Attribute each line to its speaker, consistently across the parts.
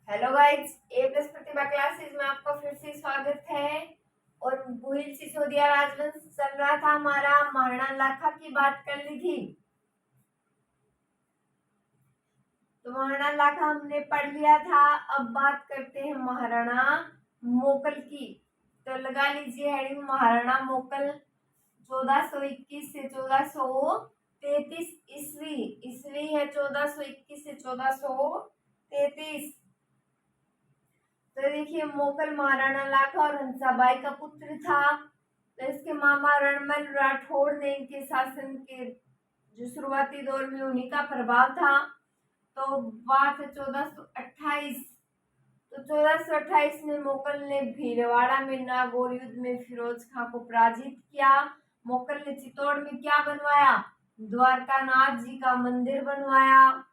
Speaker 1: Hello guys, ए plus प्रतिभा classes में आपका फिर से स्वागत है। और भूल सिसोदिया राजवंश चल रहा था हमारा, महाराणा लाखा की बात कर ली थी। तो महाराणा लाखा हमने पढ़ लिया था। अब बात करते हैं महाराणा मोकल की। तो लगा लीजिए हेडिंग महाराणा मोकल 1421 से 1433 ईस्वी। ईस्वी है 1421 से 1433। तो देखिए, मोकल महाराणा लाखा और हंसाबाई का पुत्र था। तो इसके मामा रणमल राठौड़ ने इनके शासन के जो शुरुआती दौर में उन्हीं का प्रभाव था। तो बात है 1428। तो 1428 में मोकल ने भीलवाड़ा में नागौर युद्ध में फिरोज खां को पराजित किया। मोकल ने चित्तौड़ में क्या बनवाया? द्वारकानाथ जी का मंदिर बनवाया।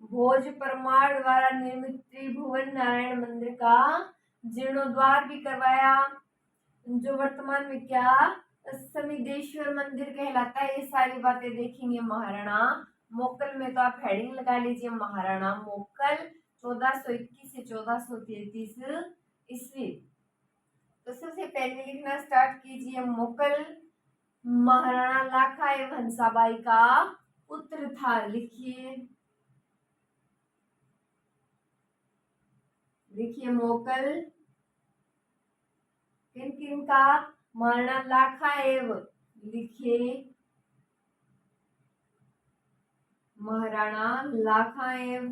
Speaker 1: भोज परमार द्वारा निर्मित त्रिभुवन नारायण मंदिर का जीर्णोद्धार भी करवाया, जो वर्तमान में क्या समिदेश्वर मंदिर कहलाता है। ये सारी बातें देखेंगे महाराणा मोकल में। तो आप हेडिंग लगा लीजिए महाराणा मोकल 1421 से 1433 ईस्वी। तो सबसे पहले लिखना स्टार्ट कीजिए। मोकल महाराणा लाखा एवं हंसाबाई का पुत्र था। लिखिए, देखिए मोकल किन किन का? महाराणा लाखा एवं, लिखिए महाराणा लाखा एवं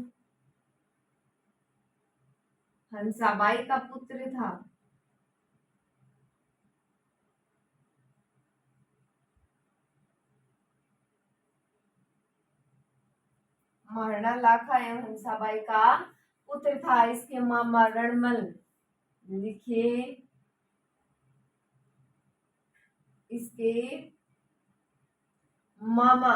Speaker 1: हंसाबाई का पुत्र था। महाराणा लाखा एवं हंसाबाई का पुत्र था। इसके मामा रणमल, लिखिए इसके मामा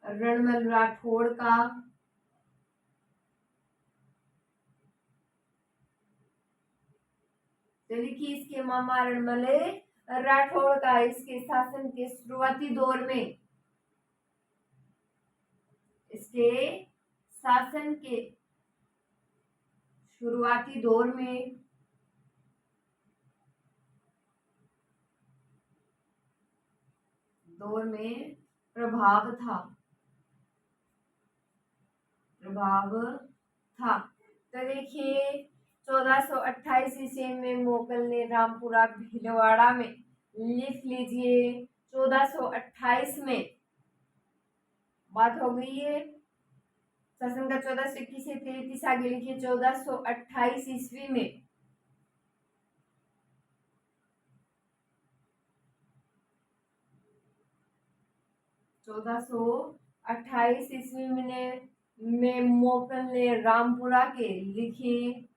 Speaker 1: रणमल राठौड़ का तो लिखिए इसके मामा रणमल राठौड़ का इसके शासन के शुरुआती दौर में, इसके शासन के शुरुआती दौर में प्रभाव था। तो देखिए 1428 ईस्वी में मोकल ने रामपुरा भीलवाड़ा में, लिख लीजिए 1428 में बात हो गई है। शासन का 1421 से 33 आगे लिखिए 1428 ईस्वी में 1428 ईस्वी में मोकल ने रामपुरा के, लिखिए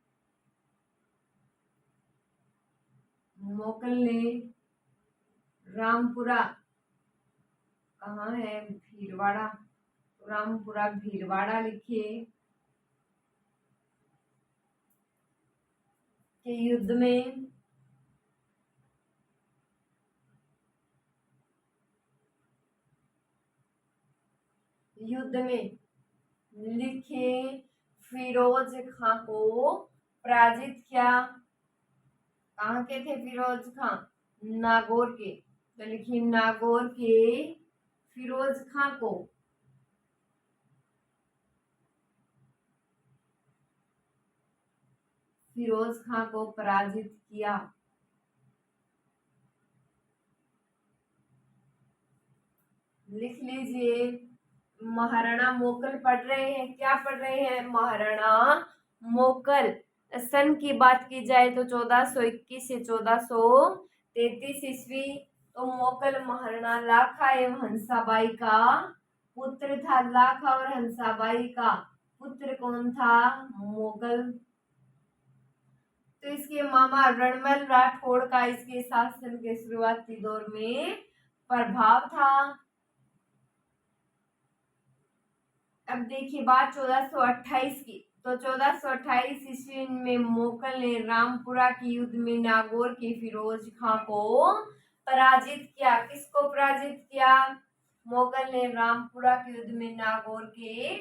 Speaker 1: मोकल ने रामपुरा कहाँ है? भीलवाड़ा। रामपुरा भीलवाड़ा लिखिए के युद्ध में लिखे फिरोज खां को पराजित किया। कहाँ के थे फिरोज खां? नागौर के। तो लिखिए नागौर के फिरोज खां को पराजित किया। लिख लीजिए महाराणा मोकल पढ़ रहे हैं। क्या पढ़ रहे हैं? महाराणा मोकल। सन की बात की जाए तो 1421 से 1433 ईस्वी। तो मोकल महाराणा लाखा एवं हंसाबाई का पुत्र था। लाखा और हंसाबाई का पुत्र कौन था? मोगल। तो इसके मामा रणमल राठौड़ का इसके शासन के शुरुआती दौर में प्रभाव था। अब देखिए बात 1428 की। तो 1428 ईस्वी में मोकल ने रामपुरा के युद्ध में नागौर के फिरोज खां को पराजित किया। किसको पराजित किया? मुगल ने रामपुरा के युद्ध में नागौर के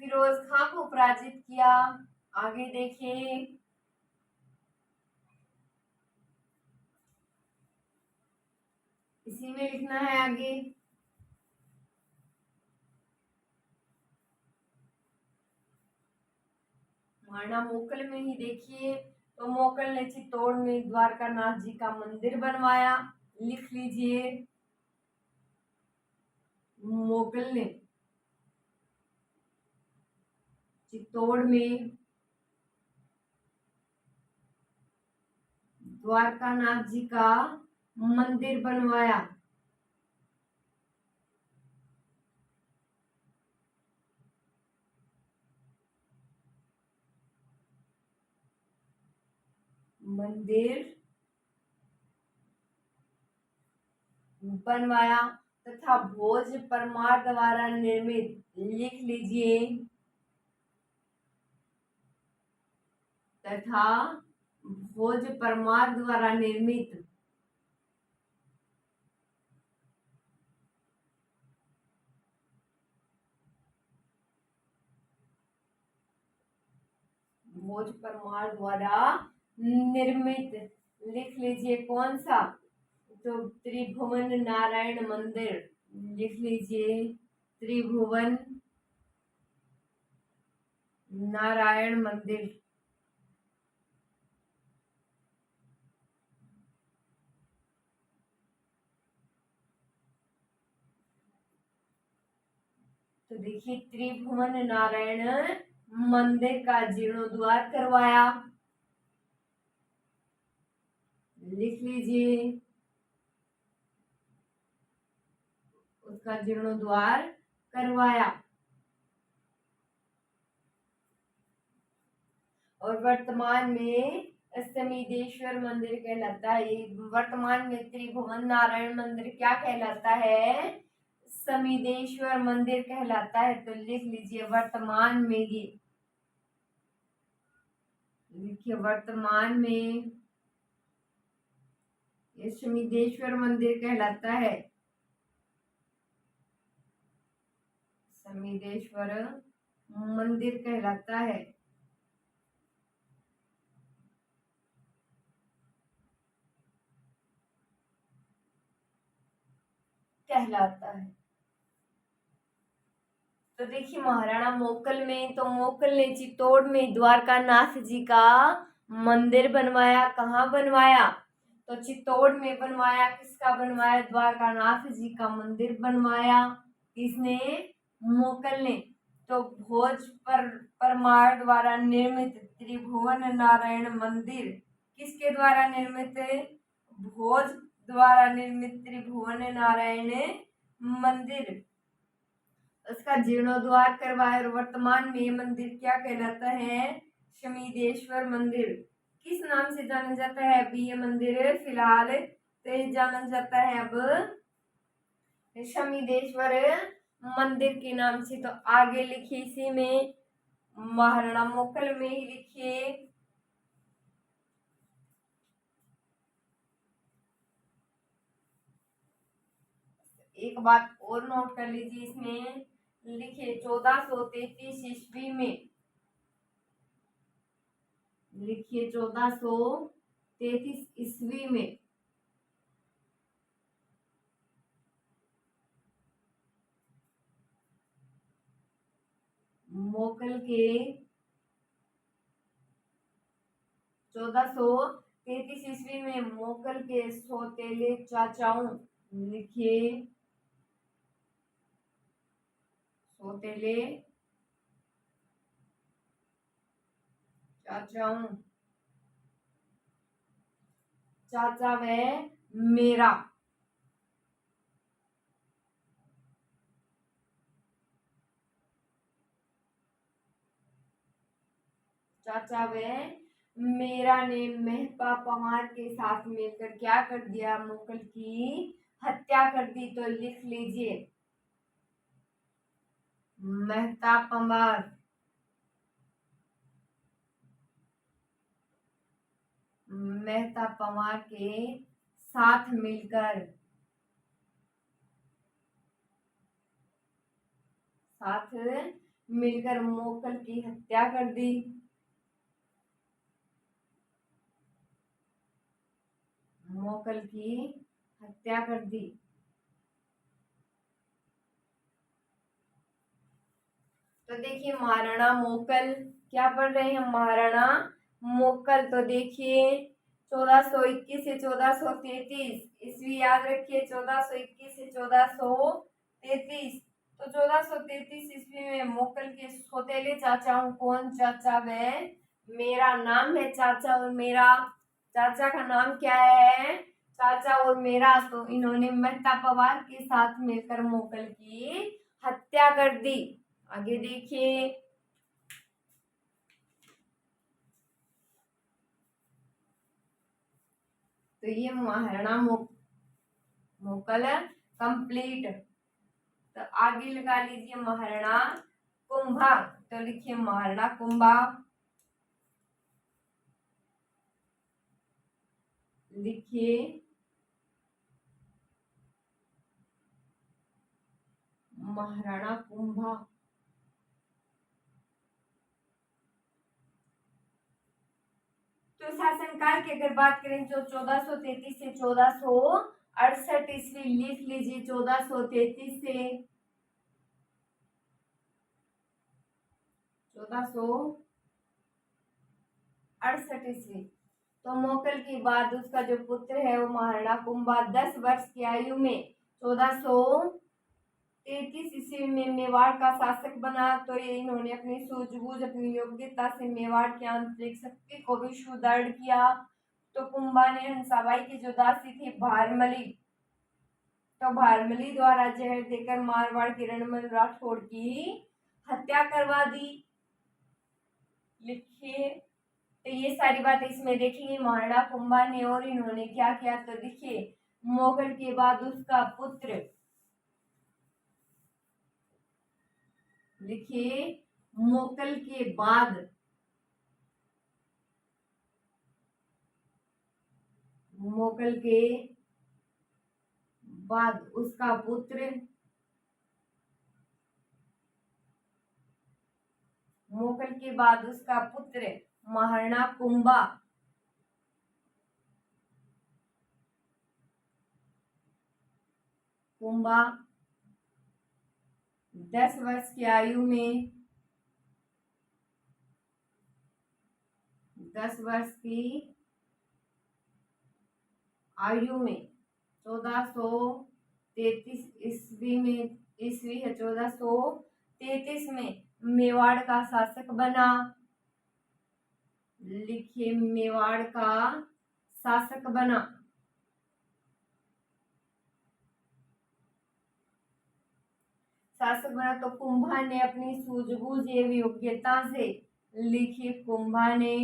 Speaker 1: फिरोज खां को पराजित किया। आगे देखिए, इसी में लिखना है आगे। महाराणा मोकल में ही देखिए, तो मोकल ने चित्तौड़ में द्वारका नाथ जी का मंदिर बनवाया। लिख लीजिए, मोगल ने चित्तौड़ में द्वारका नाथ जी का मंदिर बनवाया। मंदिर बनवाया तथा भोज परमार द्वारा निर्मित, लिख लीजिए, तथा भोज परमार द्वारा निर्मित भोज परमार द्वारा निर्मित, लिख लीजिए कौन सा, तो त्रिभुवन नारायण मंदिर। लिख लीजिए, त्रिभुवन नारायण मंदिर। तो देखिए, त्रिभुवन नारायण मंदिर का जीर्णोद्धार करवाया। लिख लीजिए, उसका जीर्णोद्धार करवाया। और वर्तमान में समीदेश्वर मंदिर कहलाता है। वर्तमान में त्रिभुवन नारायण मंदिर क्या कहलाता है, समीदेश्वर मंदिर कहलाता है। तो लिख लीजिए, वर्तमान में ये लिखिए, वर्तमान में ये समीदेश्वर मंदिर कहलाता है। समीदेश्वर मंदिर कहलाता है। कहलाता है। तो देखिए, महाराणा मोकल में, तो मोकल ने चित्तौड़ में द्वारका नाथ जी का मंदिर बनवाया। कहाँ बनवाया, तो चित्तौड़ में बनवाया। किसका बनवाया, द्वारका नाथ जी का मंदिर बनवाया। किसने, मोकल ने। तो भोज परमार द्वारा निर्मित त्रिभुवन नारायण मंदिर किसके द्वारा निर्मित, भोज द्वारा निर्मित त्रिभुवन नारायण मंदिर, उसका जीर्णोद्धार करवाया। और वर्तमान में ये मंदिर क्या कहलाता है, शमीदेश्वर मंदिर। किस नाम से जाना जाता है अभी ये मंदिर, फिलहाल तो ये जाना जाता है अब शमीदेश्वर मंदिर के नाम से। तो आगे लिखिए, इसी में महाराणा मोकल में ही लिखिए, एक बात और नोट कर लीजिए, इसमें लिखिए 1433 ईस्वी में, लिखिए 1433 ईस्वी में मोकल के 1433 ईस्वी में मोकल के सौतेले चाचाओं, लिखिए सौतेले चाचाओं, चाचा व मेरा, चाचा व मेरा ने मेहपा पवार के साथ मिलकर क्या कर दिया, मुगल की हत्या कर दी। तो लिख लीजिए, मेहता पवार, मेहता पवार के साथ मिलकर साथ मिलकर मोकल की हत्या कर दी। मोकल की हत्या कर दी। तो देखिए महाराणा मोकल, क्या पढ़ रहे हैं, महाराणा मोकल। तो देखिए 1421 से 1433 ईस्वी याद रखिए, 1421 से 1433। तो 1433 ईस्वी में मोकल के सौतेले चाचा हूँ, कौन चाचा, वे मेरा नाम है चाचा, और मेरा चाचा का नाम क्या है, चाचा और मेरा। तो इन्होंने मेहता पवार के साथ मिलकर मोकल की हत्या कर दी। आगे देखिए, तो ये महाराणा मोकल कंप्लीट। तो आगे लगा लीजिए महाराणा कुंभा। तो लिखिए महाराणा कुंभा, लिखिए महाराणा कुंभा। तो शासनकाल की अगर बात करें तो 1433 से 1468 ईस्वी, लिख लीजिए 1433 से 1468 ईस्वी। तो मोकल के बाद उसका जो पुत्र है वो महाराणा कुंभा 10 वर्ष की आयु में 1433 ईस्वी में मेवाड़ का शासक बना। तो ये इन्होंने अपनी सूझबूझ, अपनी योग्यता से मेवाड़ की आंतरिक शक्ति को भी सुदृढ़ किया। तो कुंभा ने हंसाबाई की जो दासी थी भारमली, तो भारमली द्वारा जहर देकर मारवाड़ के रणमल राठौड़ की हत्या करवा दी। लिखिए, तो ये सारी बातें इसमें देखेंगे महाराणा कुंभा ने, और इन्होंने क्या किया। तो देखिए मोगल के बाद उसका पुत्र, लिखिए मोगल के बाद, मोगल के बाद उसका पुत्र, मोगल के बाद उसका पुत्र महाराणा कुंभा, कुंभा 10 वर्ष की आयु में, 10 वर्ष की आयु में 1433 ईस्वी में, ईस्वी है 1433 में मेवाड़ का शासक बना। लिखिए मेवाड़ का शासक बना। शासक बना तो कुंभा ने अपनी सूझबूझ एवं योग्यता से, लिखिए कुंभा ने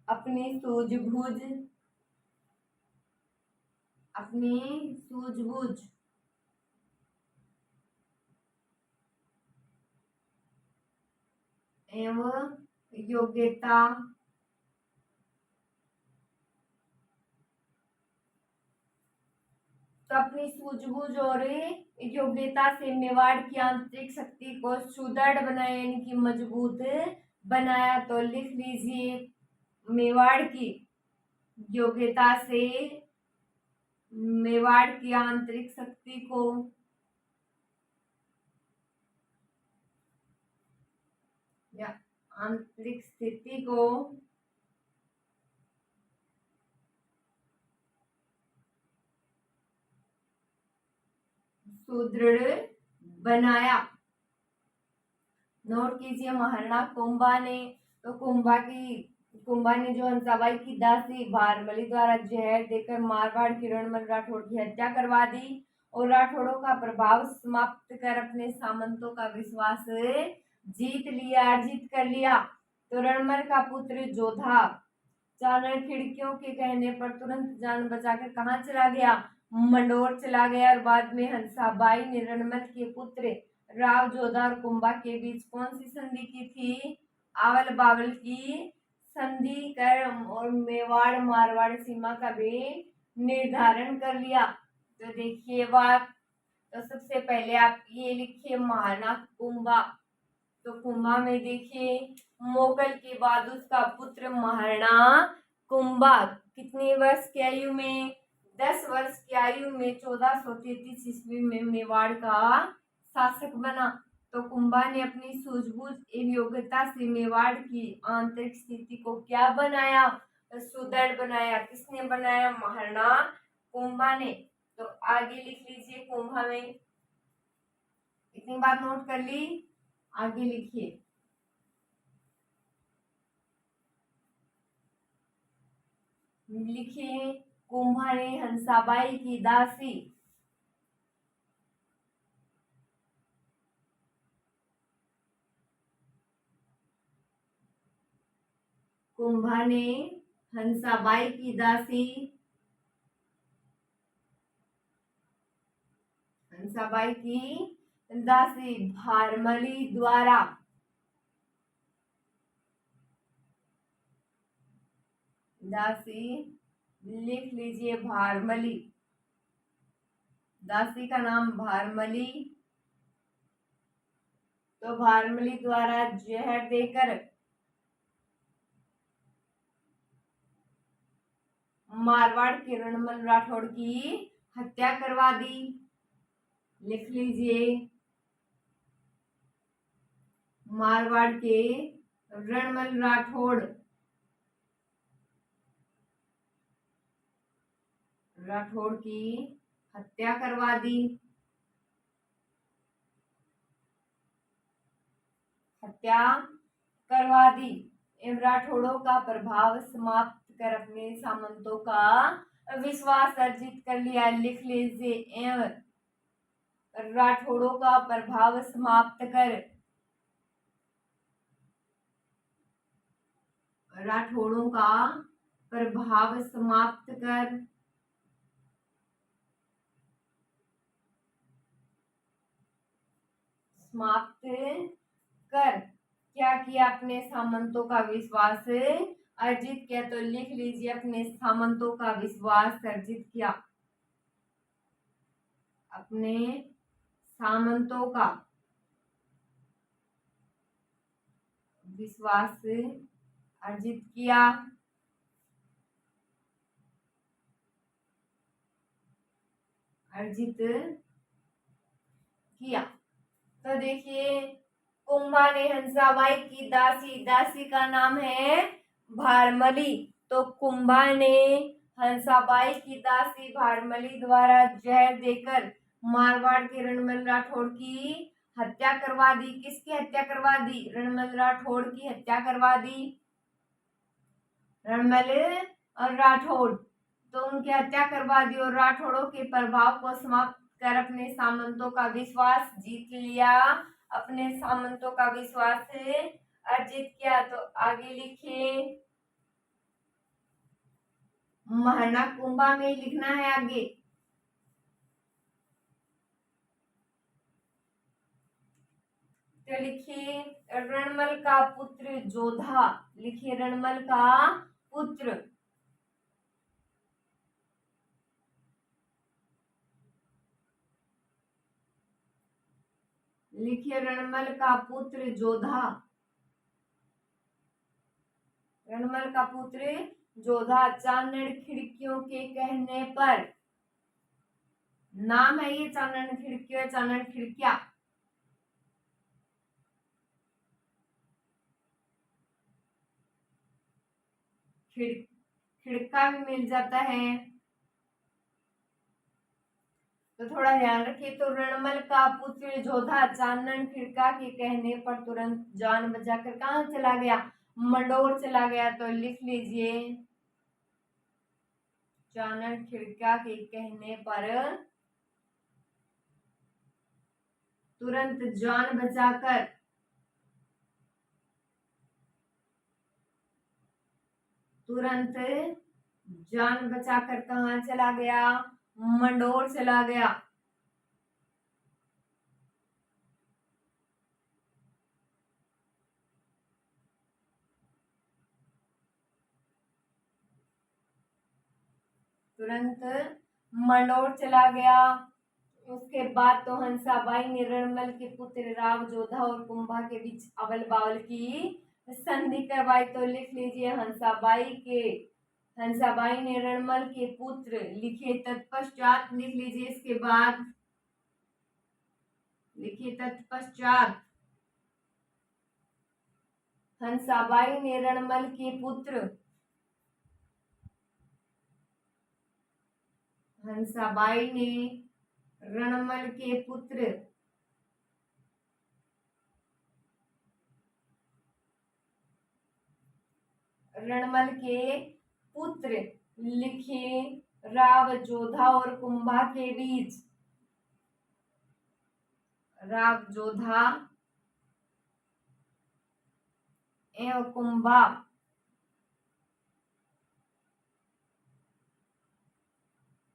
Speaker 1: अपनी सूझबूझ, अपनी सूझबूझ एवं योग्यता तो अपनी सूझबूझ और योग्यता से मेवाड़ की आंतरिक शक्ति को सुदृढ़ बनाया, यानी कि मजबूत बनाया। तो लिख लीजिए मेवाड़ की योग्यता से मेवाड़ की आंतरिक शक्ति को, या आंतरिक स्थिति को सुदृढ़ बनाया। नोट कीजिए महाराणा कुंभा ने, तो कुंभा ने जो हंसाबाई की दासी भारमली द्वारा जहर देकर मारवाड़ के रणमल राठौड़ की हत्या करवा दी, और राठौड़ों का प्रभाव समाप्त कर अपने सामंतों का विश्वास जीत लिया, अर्जित कर लिया। तो रणमल का पुत्र जोधा चाणक्य खिड़कियों के कहने पर तुरंत जान बचाकर कहाँ चला गया, मंडोर चला गया। और बाद में हंसाबाई ने रणमल के पुत्र राव जोधा और कुंभा के बीच कौन सी संधि की थी, आवल बावल की संधि कर और मेवाड़ मारवाड़ सीमा का भी निर्धारण कर लिया। तो देखिए बात, तो सबसे पहले आप ये लिखिए महाराणा कुंभा। तो कुंभा में देखिए मोगल के बाद उसका पुत्र महाराणा कुंभा कितने वर्ष की आयु में, 10 वर्ष की आयु में 1433 ईस्वी में मेवाड़ का शासक बना। तो कुंभा ने अपनी सूझबूझ एवं योग्यता से मेवाड़ की आंतरिक स्थिति को क्या बनाया, सुदृढ़ बनाया। किसने बनाया, महाराणा कुंभा ने। तो आगे लिख लीजिए कुंभा में, इतनी बात नोट कर ली, आगे लिखिए। लिखिए कुंभा ने हंसाबाई की दासी, कुंभा ने हंसाबाई की दासी, हंसाबाई की दासी भारमली द्वारा, दासी लिख लीजिए भारमली, दासी का नाम भारमली। तो भारमली द्वारा जहर देकर मारवाड़ के रणमल राठौड़ की हत्या करवा दी। लिख लीजिए मारवाड़ के रणमल राठौड़ की हत्या करवा दी। हत्या करवा दी एवं राठौड़ों का प्रभाव समाप्त कर अपने सामंतों का विश्वास अर्जित कर लिया। लिख लीजिए एवं राठौड़ों का प्रभाव समाप्त कर, राठौड़ों का प्रभाव समाप्त कर क्या किया, अपने सामंतों का विश्वास अर्जित किया। तो लिख लीजिए अपने सामंतों का विश्वास अर्जित किया, अपने सामंतों का विश्वास अर्जित किया। अर्जित किया। तो देखिए कुंभा ने हंसाबाई की दासी, दासी का नाम है भारमली। तो कुंभा ने हंसाबाई की दासी भारमली द्वारा जहर देकर मारवाड़ के रणमल राठौड़ की हत्या करवा दी। किसकी हत्या करवा दी, रणमल राठौड़ की हत्या करवा दी। रणमल और राठौड़, तो उनकी हत्या करवा दी और राठौड़ों के प्रभाव को समाप्त कर अपने सामंतों का विश्वास जीत लिया, अपने सामंतों का विश्वास अर्जित किया। तो आगे लिखिए महाराणा कुंभा में लिखना है आगे। तो लिखिए रणमल का पुत्र जोधा, लिखिए रणमल का पुत्र, लिखिए रणमल का पुत्र जोधा, रणमल का पुत्र जोधा चानन खिड़कियों के कहने पर, नाम है ये चानन खिड़कियों, चानन खिड़कियां, खिड़का भी मिल जाता है। तो थोड़ा ध्यान रखिए। तो रणमल का पुत्र जोधा चानन खिड़का के कहने पर तुरंत जान बचाकर कहाँ चला गया, मंडोर चला गया। तो लिख लीजिए चानन खिड़का के कहने पर तुरंत जान बचाकर, तुरंत जान बचाकर कहाँ चला गया, मंडोर चला गया। तुरंत मंडोर चला गया। उसके बाद तो हंसाबाई ने रणमल के पुत्र राव जोधा और कुंभा के बीच अवल बावल की संधि करवाई। तो लिख लीजिए हंसाबाई ने रणमल के पुत्र लिखे। तत्पश्चात लिख लीजिए, इसके बाद लिखिए तत्पश्चात हंसाबाई ने रणमल के पुत्र हंसाबाई ने रणमल के पुत्र रणमल के पुत्र लिखे राव जोधा और कुंभा के बीच राव जोधा एवं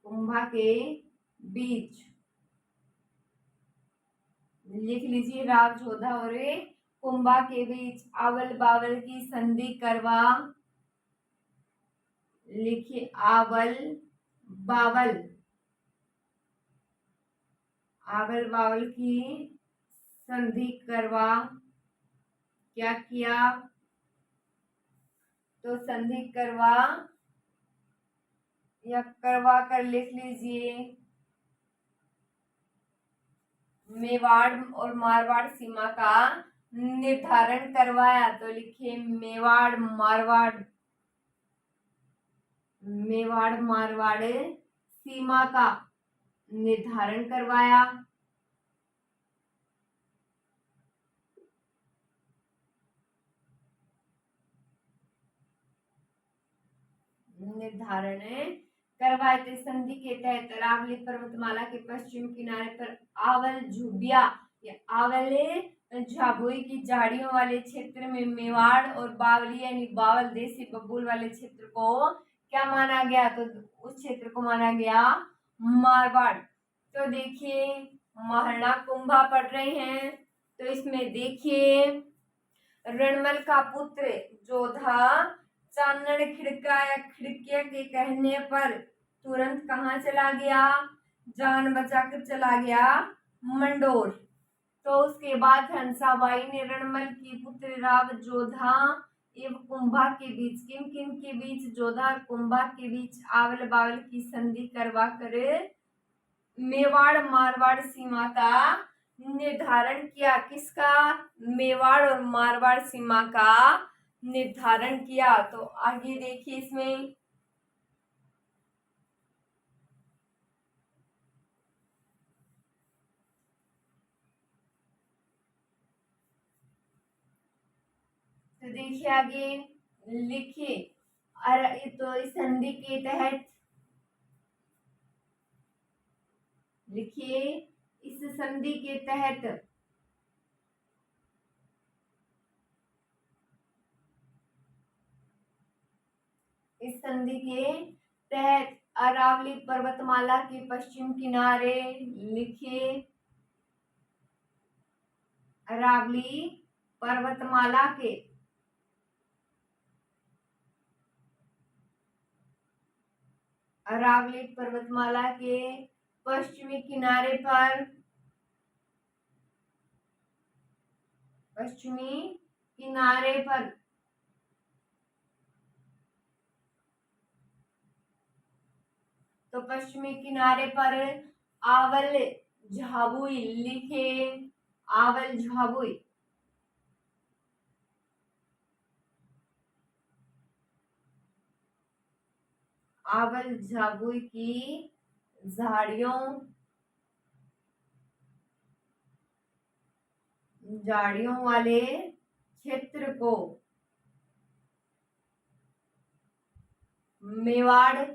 Speaker 1: कुंभा के बीच लिख लीजिए राव जोधा और कुंभा के बीच आवल बावल की संधि करवा। लिखिए आवल बावल की संधि करवा। क्या किया? तो संधि करवा या करवा कर लिख लीजिए मेवाड़ और मारवाड़ सीमा का निर्धारण करवाया। तो लिखिए मेवाड़ मारवाड़ सीमा का निर्धारण करवाया। निर्धारण करवाए थे। संधि के तहत अरावली पर्वतमाला के पश्चिम किनारे पर आवल झुबिया या आवले झाबुई की झाड़ियों वाले क्षेत्र में मेवाड़ और बावली यानी बावल देसी बबूल वाले क्षेत्र को क्या माना गया? तो उस क्षेत्र को माना गया मारवाड़। तो देखिए महाराणा कुंभा पढ़ रहे हैं, तो इसमें देखिए रणमल का पुत्र जोधा चानन खिड़किया के कहने पर तुरंत कहाँ चला गया? जान बचाकर चला गया मंडोर। तो उसके बाद हंसाबाई ने रणमल की पुत्र राव जोधा एवं कुंभा के बीच किन के बीच? जोधा और कुंभा के बीच आवल बावल की संधि करवा कर मेवाड़ मारवाड़ सीमा का निर्धारण किया। किसका? मेवाड़ और मारवाड़ सीमा का निर्धारण किया। तो आगे देखिए इसमें तो देखिए आगे लिखिए तो इस संधि के तहत लिखिए इस संधि के तहत अरावली पर्वतमाला के पश्चिम किनारे लिखिए अरावली पर्वतमाला के पश्चिमी किनारे पर तो पश्चिमी किनारे पर आवल झाबुई लिखे आवल झाबुई की झाड़ियों वाले क्षेत्र को मेवाड़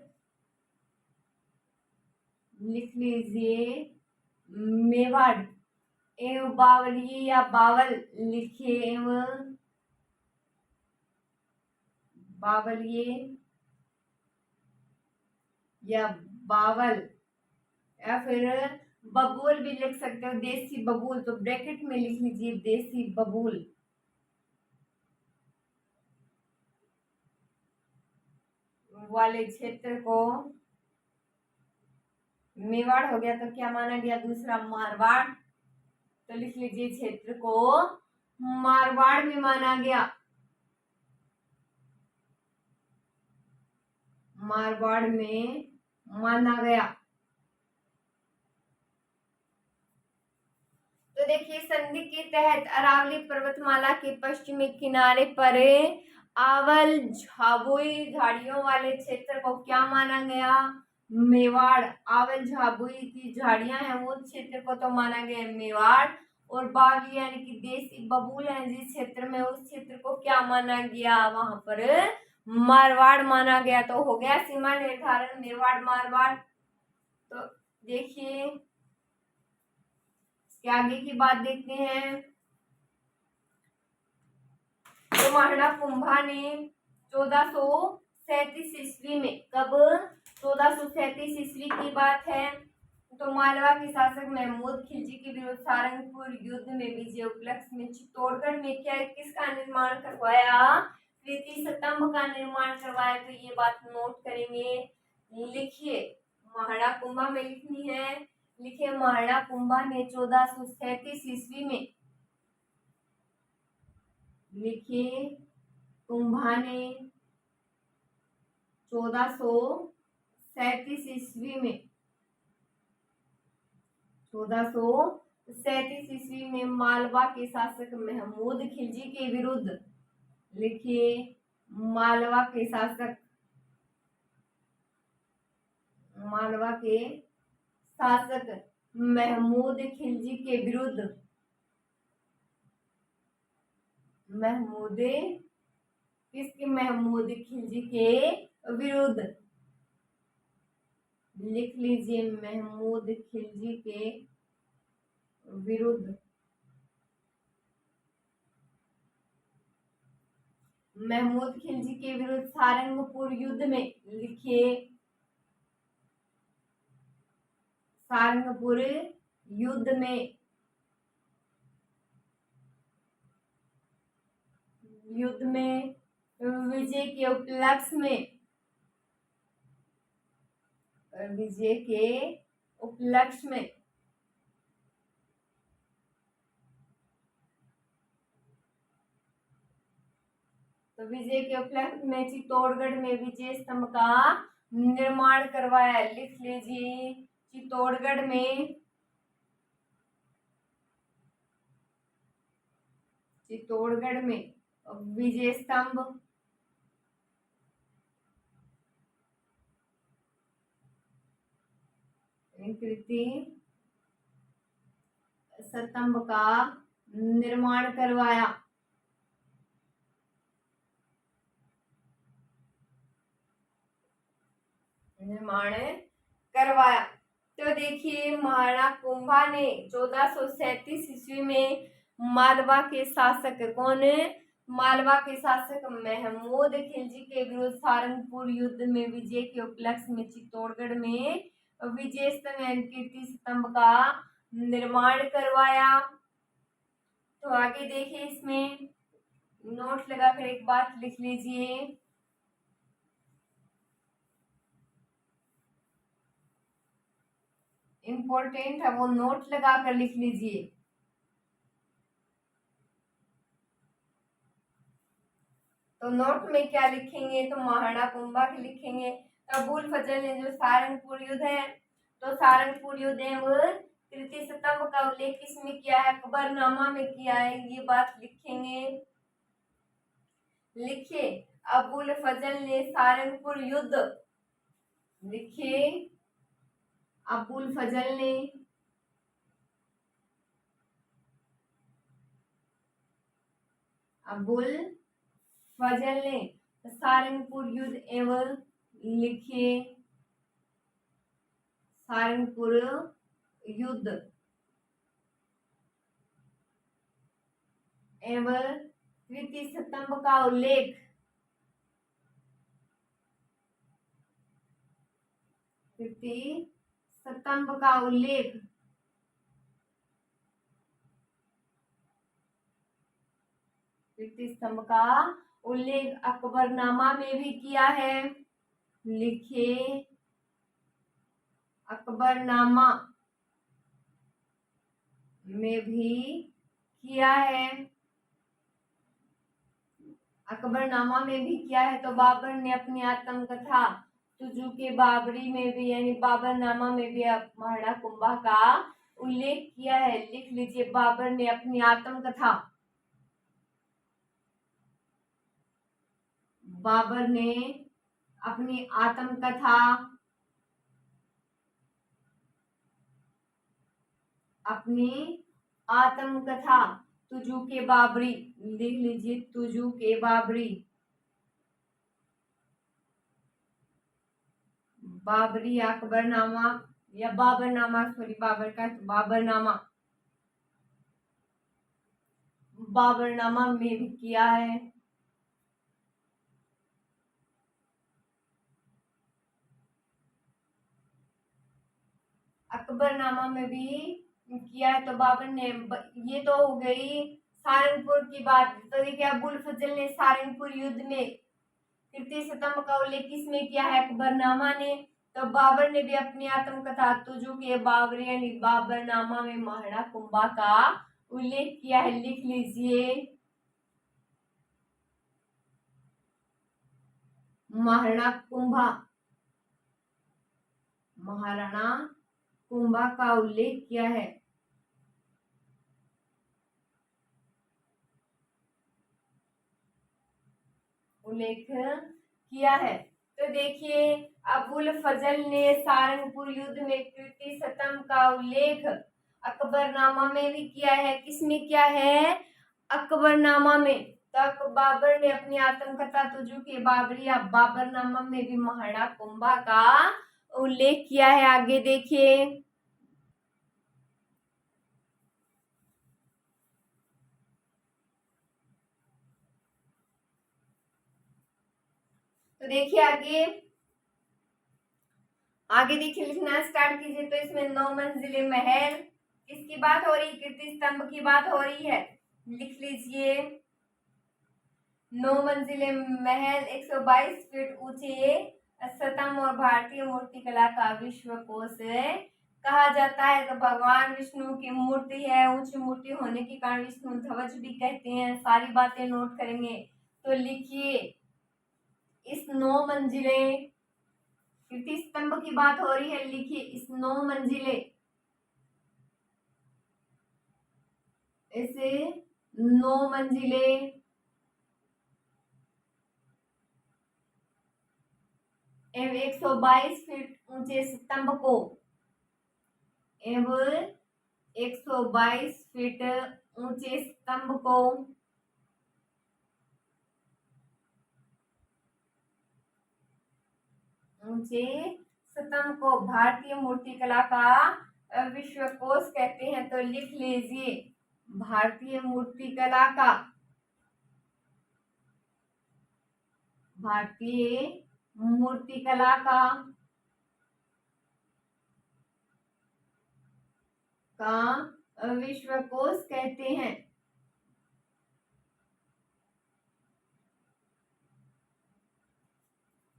Speaker 1: लिख लीजिए मेवाड़ एवं बावली या बावल लिखिए एवं बावलिए या बावल या फिर बबूल भी लिख सकते हो, देसी बबूल। तो ब्रैकेट में लिख लीजिए देसी बबूल वाले क्षेत्र को मेवाड़ हो गया तो क्या माना गया? दूसरा मारवाड़। तो लिख लीजिए क्षेत्र को मारवाड़ में माना गया। मारवाड़ में माना गया। तो देखिए संधि के तहत अरावली पर्वतमाला के पश्चिमी किनारे पर आवल झाबुई झाड़ियों वाले क्षेत्र को क्या माना गया? मेवाड़। आवल झाबुई की झाड़ियां हैं वो क्षेत्र को तो माना गया मेवाड़। और बावली यानी कि देसी बबूल है जिस क्षेत्र में, उस क्षेत्र को क्या माना गया? वहां पर मारवाड़ माना गया। तो हो गया सीमा निर्धारण मेवाड़ मारवाड़। तो देखिए इसके आगे की बात देखते हैं। तो महाराणा कुंभा ने 1437 ईस्वी में, कब? 1437 ईस्वी की बात है। तो मालवा के शासक महमूद खिलजी के विरुद्ध सारंगपुर युद्ध में विजय उपलक्ष्य में चित्तौड़गढ़ में क्या किसका निर्माण करवाया? कीर्ति स्तंभ का निर्माण करवाया। तो ये बात नोट करेंगे। लिखिए महाराणा कुंभा में लिखनी है। लिखिए महाराणा कुंभा ने 1437 ईस्वी में, लिखिए कुंभा ने 1437 ईस्वी में, 1437 ईस्वी में मालवा के शासक महमूद खिलजी के विरुद्ध, लिखिए मालवा के शासक, मालवा के शासक महमूद खिलजी के विरुद्ध, महमूद किसके? महमूद खिलजी के विरुद्ध, लिख लीजिए महमूद खिलजी के विरुद्ध, महमूद खिलजी के विरुद्ध सारंगपुर युद्ध में, लिखिए सारंगपुर युद्ध में, युद्ध में विजय के उपलक्ष्य में, विजय के उपलक्ष्य में, तो विजय के उपलक्ष्य में चित्तौड़गढ़ में विजय स्तंभ का निर्माण करवाया। लिख लीजिए चित्तौड़गढ़ में, चित्तौड़गढ़ में विजय स्तंभ, कीर्ति स्तंभ का निर्माण करवाया। निर्माण करवाया। तो देखिए महाराणा कुंभा ने 1437 ईस्वी में मालवा के शासक, कौन? मालवा के शासक महमूद खिलजी के विरुद्ध सारंगपुर युद्ध में विजय के उपलक्ष्य में चित्तौड़गढ़ में विजय स्तंभ यानी कीर्ति स्तंभ का निर्माण करवाया। तो आगे देखिए इसमें नोट लगाकर एक बात लिख लीजिए। इंपॉर्टेंट है वो नोट लगाकर लिख लीजिए। तो नोट में क्या लिखेंगे? तो महाराणा कुंभा के लिखेंगे। अबुल फजल ने जो सारंगपुर युद्ध है, तो सारंगपुर युद्ध है वो कीर्ति स्तंभ का उल्लेख किसमें किया है? अकबरनामा में किया है। ये बात लिखेंगे। लिखिए अबुल फजल ने सारंगपुर युद्ध, लिखिए अबुल फजल ने अबुल फजल ने सारंगपुर युद्ध एवं, लिखिए सारंगपुर युद्ध एवं कीर्ति स्तंभ का उल्लेख, कीर्ति स्तंभ का उल्लेख, कीर्ति स्तंभ का उल्लेख अकबरनामा में भी किया है। लिखिए अकबरनामा में भी किया है। अकबरनामा में भी किया है तो बाबर ने अपनी आत्मकथा तुजू के बाबरी में भी यानी बाबरनामा में भी महाराणा कुंभा का उल्लेख किया है। लिख लीजिए, बाबर ने अपनी आत्मकथा, बाबर ने अपनी आत्मकथा, अपनी आत्मकथा तुजू के बाबरी, लिख लीजिए तुजू के बाबरी, बाबरी अकबरनामा या बाबरनामा, सॉरी बाबर का तो बाबरनामा, बाबरनामा में भी किया है। अकबरनामा में भी किया है तो बाबर ने, ये तो हो गई सारंगपुर की बात। तो देखिए अबुल फजल ने सारंगपुर युद्ध में कीर्ति स्तंभ का उल्लेख किसमें किया है? अकबरनामा ने। तो बाबर ने भी अपनी आत्मकथा तुजू के बाबरी यानी बाबरनामा में महाराणा कुंभा का उल्लेख किया है। लिख लीजिए, महाराणा कुंभा, महाराणा कुंभा का उल्लेख किया है। उल्लेख किया है। तो देखिए अबुल फजल ने सारंगपुर युद्ध में कीर्ति स्तंभ का उल्लेख अकबरनामा में भी किया है। किसमें किया है? अकबरनामा में। तो बाबर ने अपनी आत्मकथा तुजू के बाबरी या बाबरनामा में भी महाराणा कुंभा का उल्लेख किया है। आगे देखिए, तो देखिए आगे, आगे देखिए लिखना स्टार्ट कीजिए। तो इसमें 9 मंजिले महल किसकी बात हो रही? कीर्ति स्तंभ की बात हो रही है। लिख लीजिए, 9 मंजिले महल 122 फीट ऊंचे स्तंभ और भारतीय मूर्तिकला का विश्वकोश कहा जाता है। तो भगवान विष्णु की मूर्ति है, ऊंची मूर्ति होने के कारण विष्णु ध्वज भी कहते हैं। सारी बातें नोट करेंगे। तो लिखिए, इस 9 मंजिले कीर्ति स्तंभ की बात हो रही है। लिखिए, इस 9 मंजिले, ऐसे 9 मंजिले एवं 122 फीट ऊंचे स्तंभ को, एवं 122 फीट ऊंचे स्तंभ को भारतीय मूर्तिकला का विश्वकोश कहते हैं। तो लिख लीजिए, भारतीय मूर्तिकला का, भारतीय मूर्तिकला का विश्वकोश कहते हैं।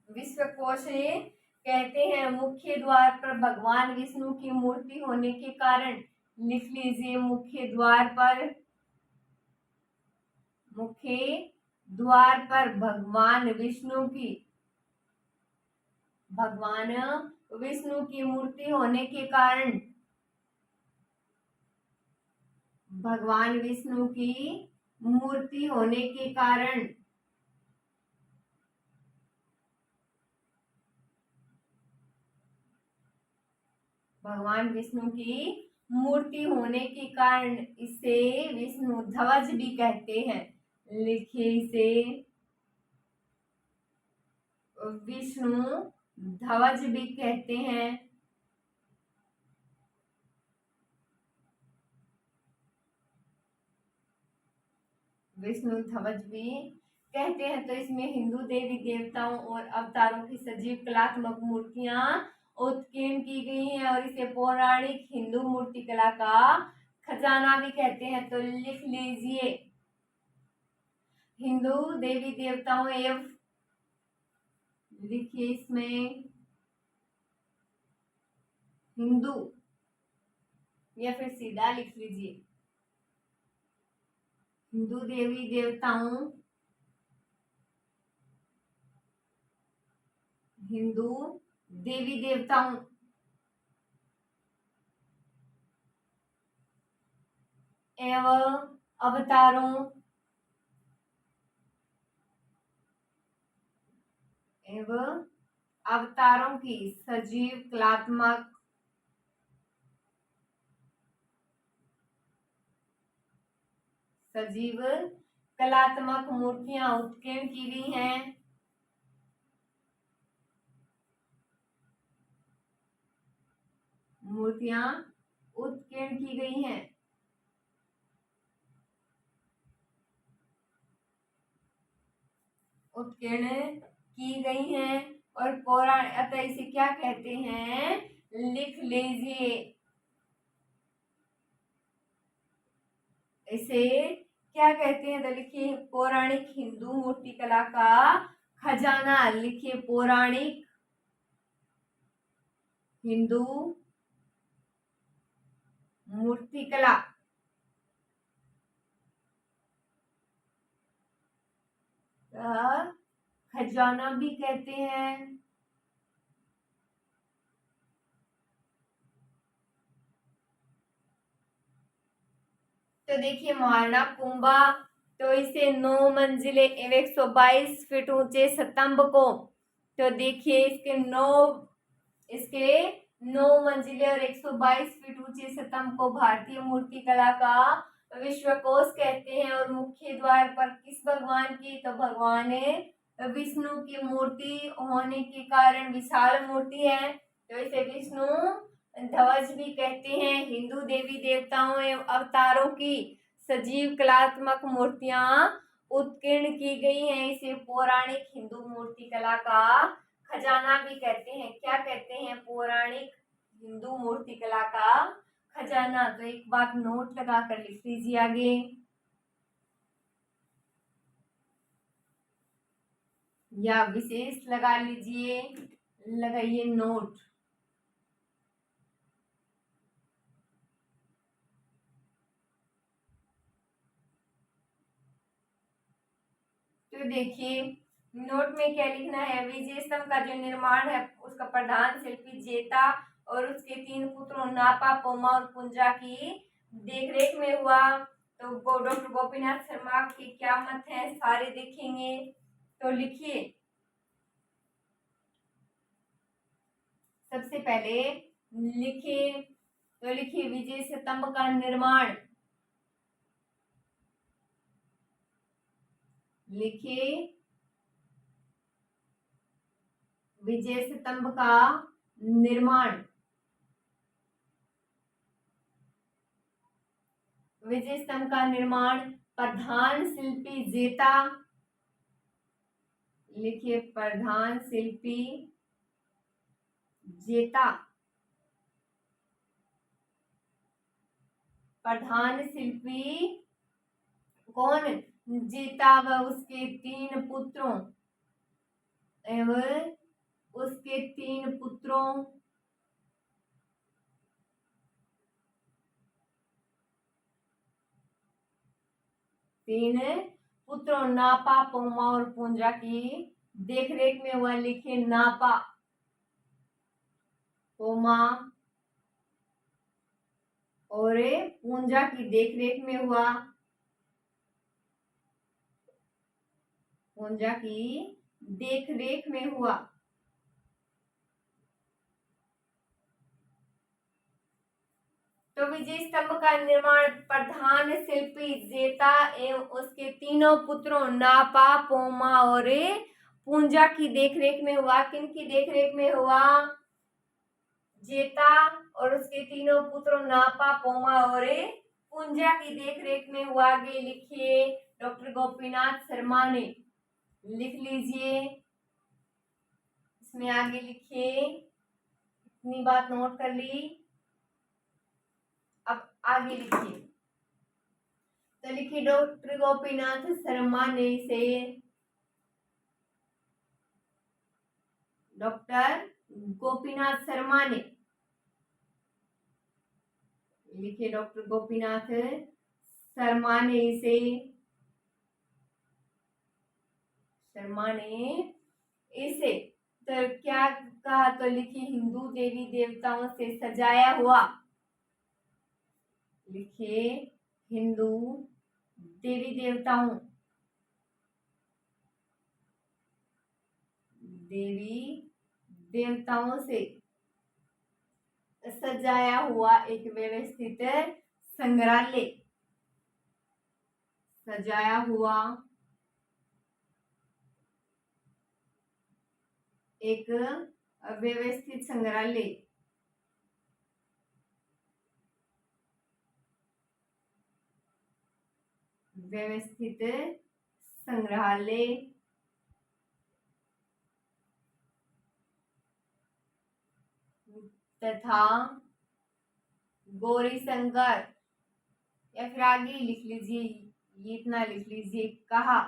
Speaker 1: विश्वकोश कहते हैं। मुख्य द्वार पर भगवान विष्णु की मूर्ति होने के कारण, लिख लीजिए, मुख्य द्वार पर, मुख्य द्वार पर भगवान विष्णु की मूर्ति होने के कारण, भगवान विष्णु की मूर्ति होने के कारण भगवान विष्णु की मूर्ति होने के कारण इसे विष्णु ध्वज भी कहते हैं। लिखिए, इसे विष्णु ध्वज भी कहते हैं। विष्णु ध्वज भी कहते हैं। तो इसमें हिंदू देवी देवताओं और अवतारों की सजीव कलात्मक मूर्तियां उत्कीर्ण की गई हैं और इसे पौराणिक हिंदू मूर्तिकला का खजाना भी कहते हैं। तो लिख लीजिए, हिंदू देवी देवताओं एवं, लिखिए इसमें हिंदू, या फिर सीधा लिख लीजिए हिंदू देवी देवताओं, हिंदू देवी देवताओं एवं अवतारों की सजीव कलात्मक मूर्तियां उत्कीर्ण की गई हैं। मूर्तियां उत्कीर्ण की गई हैं। उत्कीर्ण की गई हैं और पौराण अतः इसे क्या कहते हैं, लिख लीजिए, इसे क्या कहते हैं, तो लिखिए पौराणिक हिंदू मूर्तिकला का खजाना। लिखिए पौराणिक हिंदू मूर्तिकला खजाना भी कहते हैं। तो देखिए महाराणा कुंभा, तो इसे 9 मंजिले 122 फीट ऊंचे स्तंभ को, तो देखिए इसके 9 मंजिले और 122 फीट ऊंचे स्तंभ को भारतीय मूर्तिकला का विश्वकोश कहते हैं। और मुख्य द्वार पर किस भगवान की, तो भगवान विष्णु की मूर्ति होने के कारण विशाल मूर्ति है, तो इसे विष्णु ध्वज भी कहते हैं। हिंदू देवी देवताओं एवं अवतारों की सजीव कलात्मक मूर्तियां उत्कीर्ण की गई हैं। इसे पौराणिक हिंदू मूर्तिकला का खजाना भी कहते हैं। क्या कहते हैं, पौराणिक हिंदू मूर्तिकला का खजाना। तो एक बात नोट लगा कर लिख लीजिए आगे, या विशेष लगा लीजिए, लगाइए नोट। तो देखिए नोट में क्या लिखना है, विजय स्तंभ का जो निर्माण है उसका प्रधान शिल्पी जेता और उसके 3 पुत्रों नापा, पोमा और पुंजा की देखरेख में हुआ। तो डॉक्टर गोपीनाथ शर्मा के क्या मत है, सारे देखेंगे। तो लिखिए सबसे पहले लिखिए विजय स्तंभ का निर्माण, लिखिए विजय स्तंभ का निर्माण, विजय स्तंभ का निर्माण प्रधान शिल्पी जेता, लिखिए प्रधान शिल्पी जेता, प्रधान शिल्पी कौन, जेता व उसके 3 पुत्रों एवं उसके 3 पुत्रों नापा, पोमा और पुंजा की देखरेख में हुआ। लिखे नापा, पोमा और पुंजा की देखरेख में हुआ। पुंजा की देखरेख में हुआ। तो विजय स्तंभ का निर्माण प्रधान शिल्पी जेता एवं उसके 3 पुत्रों नापा, पोमा और पुंजा की देखरेख में हुआ। किन की देखरेख में हुआ, जेता और उसके 3 पुत्रों नापा, पोमा और पुंजा की देखरेख में हुआ। आगे लिखिए डॉक्टर गोपीनाथ शर्मा ने, लिख लीजिए इसमें आगे लिखिए, इतनी बात नोट कर ली। अब आगे लिखिए, तो लिखिए डॉक्टर गोपीनाथ शर्मा ने इसे, डॉक्टर गोपीनाथ शर्मा ने लिखे डॉक्टर गोपीनाथ शर्मा ने इसे। तो क्या कहा, तो लिखिए हिंदू देवी देवताओं से सजाया हुआ। लिखिए हिंदू देवी देवताओं से सजाया हुआ एक व्यवस्थित संग्रहालय। सजाया हुआ एक व्यवस्थित संग्रहालय। व्यवस्थित संग्रहालय तथा गौरी शंकर, या फिर आगे लिख लीजिए, ये इतना लिख लीजिए, कहा।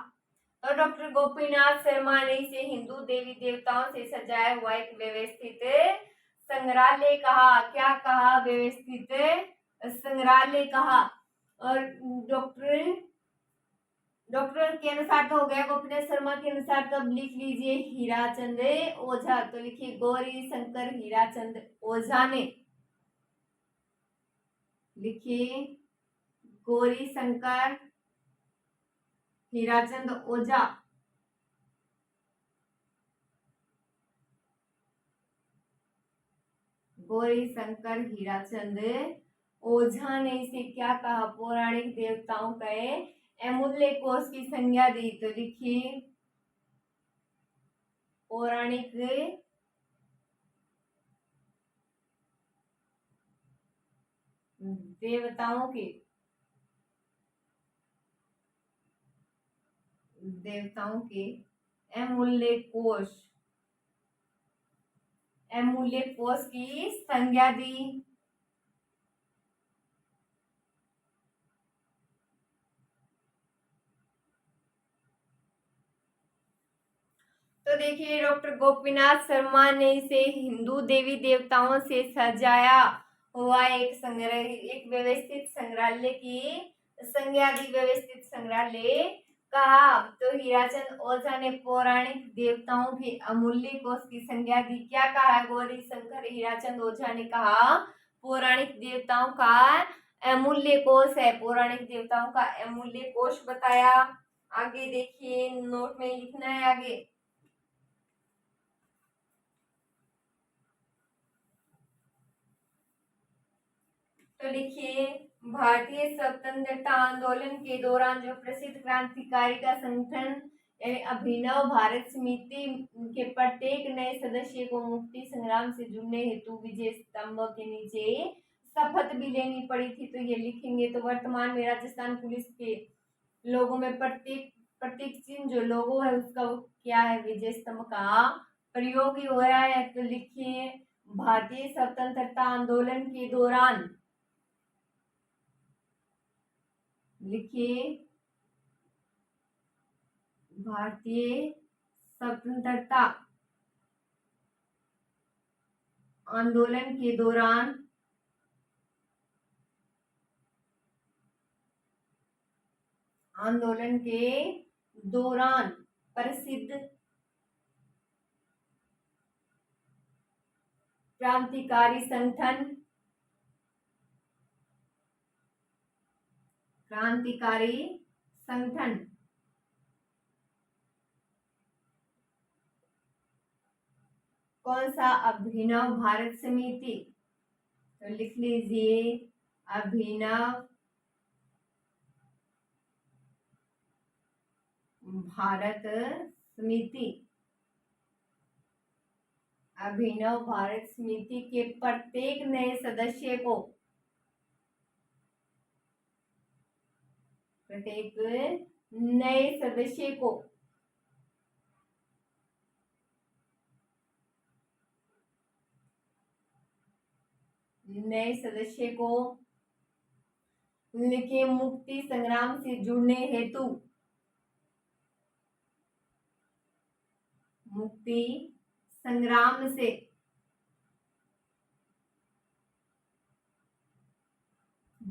Speaker 1: तो डॉक्टर गोपीनाथ शर्मा ने इसे हिंदू देवी देवताओं से सजाया हुआ एक व्यवस्थित संग्रहालय कहा। क्या कहा, व्यवस्थित संग्रहालय कहा। और डॉक्टर के अनुसार तो हो गया, गोपीनाथ शर्मा के अनुसार तो अब लिख लीजिए हीराचंद ओझा। तो लिखिए गौरी शंकर हीराचंद ओझा ने। लिखिए गौरी शंकर हीराचंद ओझा। गौरी शंकर हीराचंद ओझा ने इसे क्या कहा, पौराणिक देवताओं के अमूल्य कोष की संज्ञा दी। तो लिखिए पौराणिक देवताओं के अमूल्य कोष की संज्ञा दी। तो देखिए डॉक्टर गोपीनाथ शर्मा ने इसे हिंदू देवी देवताओं से सजाया हुआ एक व्यवस्थित संग्रहालय की संज्ञा दी। व्यवस्थित संग्रहालय कहा। तो हीराचंद ओझा ने पौराणिक देवताओं के अमूल्य कोष की संज्ञा दी। क्या कहा, गौरी शंकर हीराचंद ओझा ने कहा पौराणिक देवताओं का अमूल्य कोष है। पौराणिक देवताओं का अमूल्य कोष बताया। आगे देखिए, नोट में लिखना है आगे। तो लिखिए भारतीय स्वतंत्रता आंदोलन के दौरान जो प्रसिद्ध क्रांतिकारी का संगठन अभिनव भारत समिति के प्रत्येक नए सदस्य को मुक्ति संग्राम से जुड़ने हेतु विजय स्तंभ के नीचे शपथ भी लेनी पड़ी थी। तो ये लिखेंगे। तो वर्तमान में राजस्थान पुलिस के लोगों में प्रत्येक चिन्ह जो लोगो है उसका वो क्या है, विजय स्तंभ का प्रयोग ही हो रहा है। तो लिखिए भारतीय स्वतंत्रता आंदोलन के दौरान। लिखिए भारतीय स्वतंत्रता आंदोलन के दौरान प्रसिद्ध क्रांतिकारी संगठन कौन सा, अभिनव भारत समिति। तो लिख लीजिए अभिनव भारत समिति। अभिनव भारत समिति के प्रत्येक नए सदस्य को लिखिए मुक्ति संग्राम से जुड़ने हेतु मुक्ति संग्राम से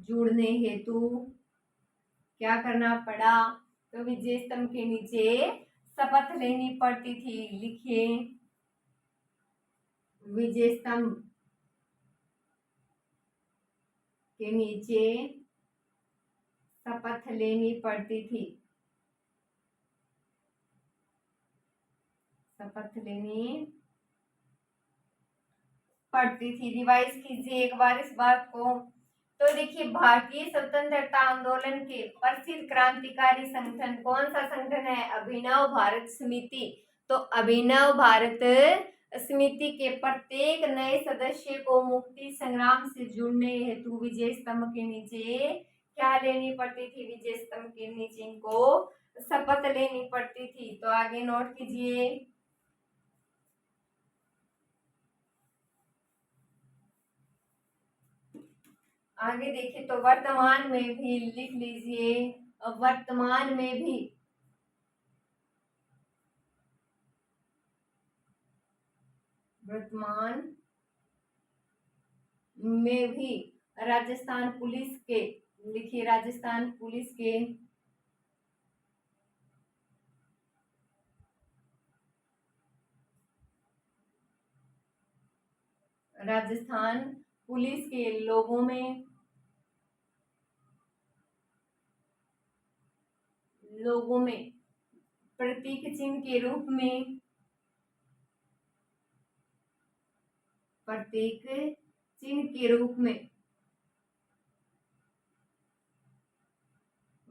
Speaker 1: जुड़ने हेतु क्या करना पड़ा? तो विजय स्तंभ के नीचे शपथ लेनी पड़ती थी। लिखिए, विजय स्तंभ के नीचे शपथ लेनी पड़ती थी। शपथ लेनी पड़ती थी। रिवाइज कीजिए एक बार इस बात को। तो देखिए, भारतीय स्वतंत्रता आंदोलन के प्रसिद्ध क्रांतिकारी संगठन कौन सा संगठन है? अभिनव भारत समिति। तो अभिनव भारत समिति के प्रत्येक नए सदस्य को मुक्ति संग्राम से जुड़ने हेतु विजय स्तंभ के नीचे क्या लेनी पड़ती थी? विजय स्तंभ के नीचे इनको शपथ लेनी पड़ती थी। तो आगे नोट कीजिए। आगे देखिए, तो वर्तमान में भी लिख लीजिए। वर्तमान में भी राजस्थान पुलिस के, लिखिए, राजस्थान पुलिस के लोगों में प्रतीक चिन्ह के रूप में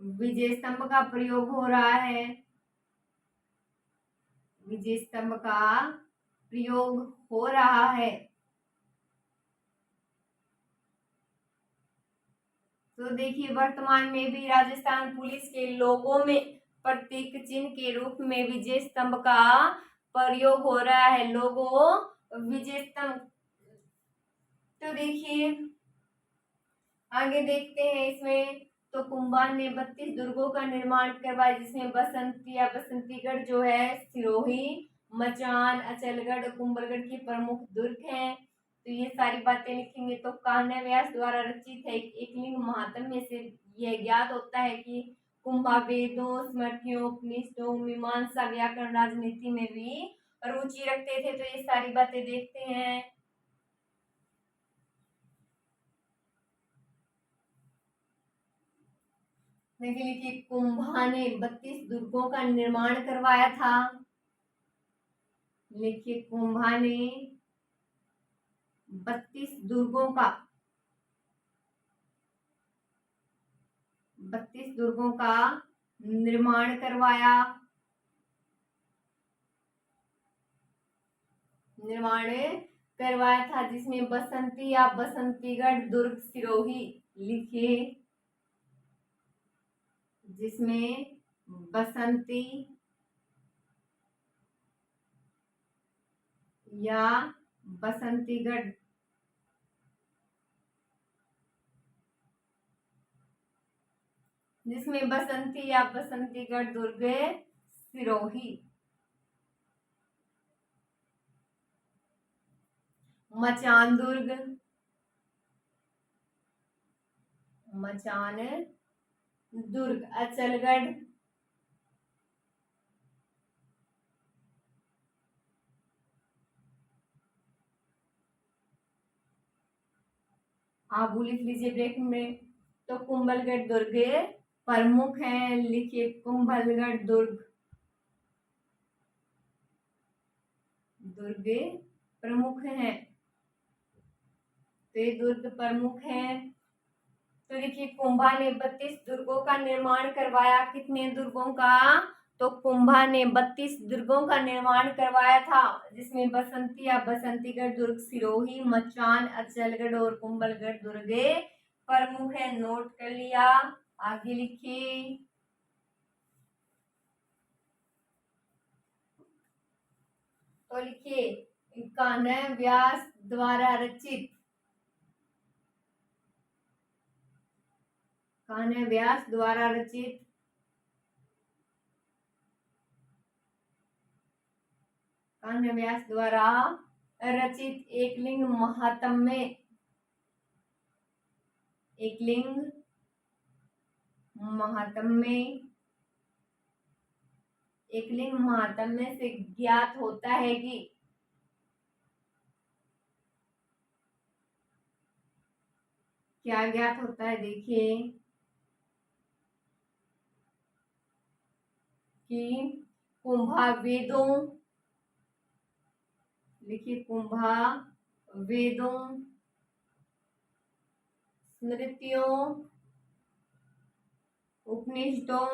Speaker 1: विजय स्तंभ का प्रयोग हो रहा है। विजय स्तंभ का प्रयोग हो रहा है। तो देखिए, वर्तमान में भी राजस्थान पुलिस के लोगों में प्रतीक चिन्ह के रूप में विजय स्तंभ का प्रयोग हो रहा है। लोगो विजय स्तंभ। तो देखिए, आगे देखते हैं इसमें। तो कुंभान ने 32 दुर्गों का निर्माण करवाया, जिसमें बसंती या बसंतीगढ़ जो है, सिरोही, मचान, अचलगढ़, कुंभलगढ़ के प्रमुख दुर्ग हैं। तो ये सारी बातें लिखेंगे। तो कान्हा व्यास द्वारा रचित है एकलिंग महात्म्य से यह ज्ञात होता है कि कुंभा वेदों, स्मृतियों, उपनिषदों, मीमांसा, व्याकरण, राजनीति में भी रुचि रखते थे। तो ये सारी बातें देखते हैं। देखिए, कुंभा ने 32 दुर्गों का निर्माण करवाया था। लिखिए, कुंभा ने 32 दुर्गों का निर्माण करवाया था, जिसमें बसंती या बसंतीगढ़ दुर्ग, सिरोही, लिखिए, जिसमें बसंती या बसंतीगढ़ दुर्ग, सिरोही, मचान दुर्ग, अचलगढ़, आप लिख लीजिए ब्रेक में। तो कुंभलगढ़ दुर्ग प्रमुख हैं। लिखिए, कुंभलगढ़ दुर्ग प्रमुख हैं। तो ये दुर्ग प्रमुख हैं। तो देखिए, कुंभा ने 32 दुर्गों का निर्माण करवाया। कितने दुर्गों का? तो कुंभा ने 32 दुर्गों का निर्माण करवाया था, जिसमें बसंती या बसंतीगढ़ दुर्ग, सिरोही, मचान, अचलगढ़ और कुंभलगढ़ दुर्ग प्रमुख है। नोट कर लिया। आगे लिखिए। तो लिखिए, कान्हा व्यास द्वारा रचित एकलिंग महात्म्य एकलिंग महात्म्य, एकलिंग महात्म्य से ज्ञात होता है कि क्या ज्ञात होता है, देखिए कि कुंभा वेदों, लिखिए कुंभा वेदों, स्मृतियों, उपनिषदों,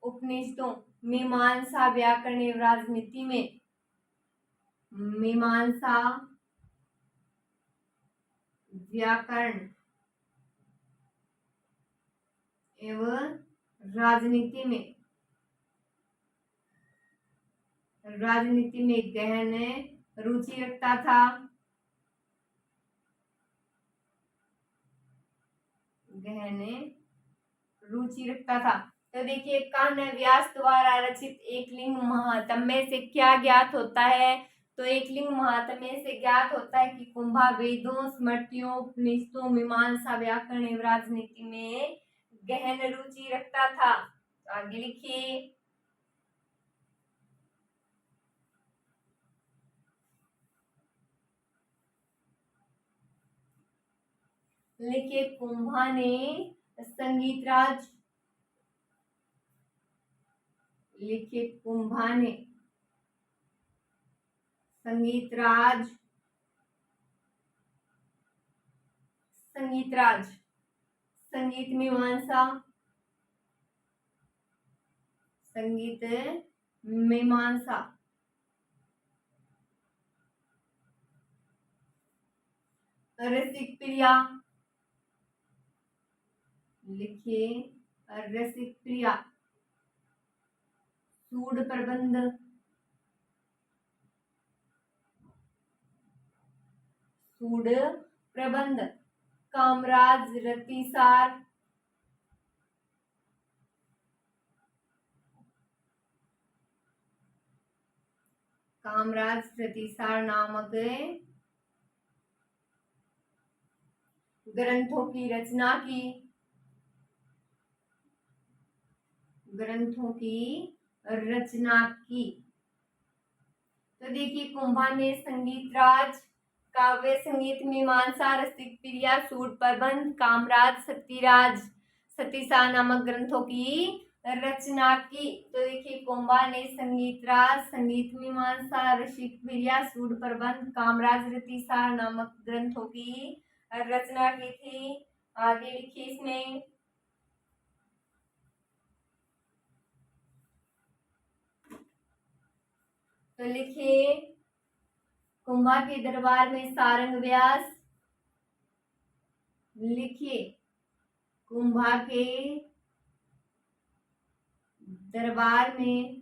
Speaker 1: उपनिषदों, मीमांसा, व्याकरण एवं राजनीति में, मीमांसा, व्याकरण एवं राजनीति में, राजनीति में गहन रुचि रखता था, गहन रुचि रखता था। तो देखिए कान्ह व्यास द्वारा रचित एकलिंग महात्म्य से क्या ज्ञात होता है, तो एकलिंग महात्म्य से ज्ञात होता है कि कुंभा वेदों, स्मृतियों, उपनिषदों, मीमांसा, व्याकरण एवं राजनीति में गहन रुचि रखता था। तो आगे लिखिए, लिखिए कुंभा ने संगीत राज, लिखिए कुंभा ने संगीत राज, संगीत राज, संगीत मीमांसा, संगीत मीमांसा, रसिक प्रिया, लिखिए रसिक प्रिया, सूड प्रबंध, सूड प्रबंध, कामराज रतिसार, कामराज रतिसार नामक ग्रंथों की रचना की, ग्रंथों की रचना की। तो देखिए कुंभा ने संगीत राज, काव्य संगीत मीमांसा, रसिक प्रिया, सूड प्रबंध, कामराज सतीराज सतीसा नामक ग्रंथों की रचना की। तो देखिए कुंभा ने संगीत राज, संगीत मीमांसा, रसिक प्रिया, सूड प्रबंध, कामराज रतिसार नामक ग्रंथों की रचना की थी। आगे लिखिए इसमें, तो लिखिए कुंभा के दरबार में सारंग व्यास, लिखिए कुंभा के दरबार में,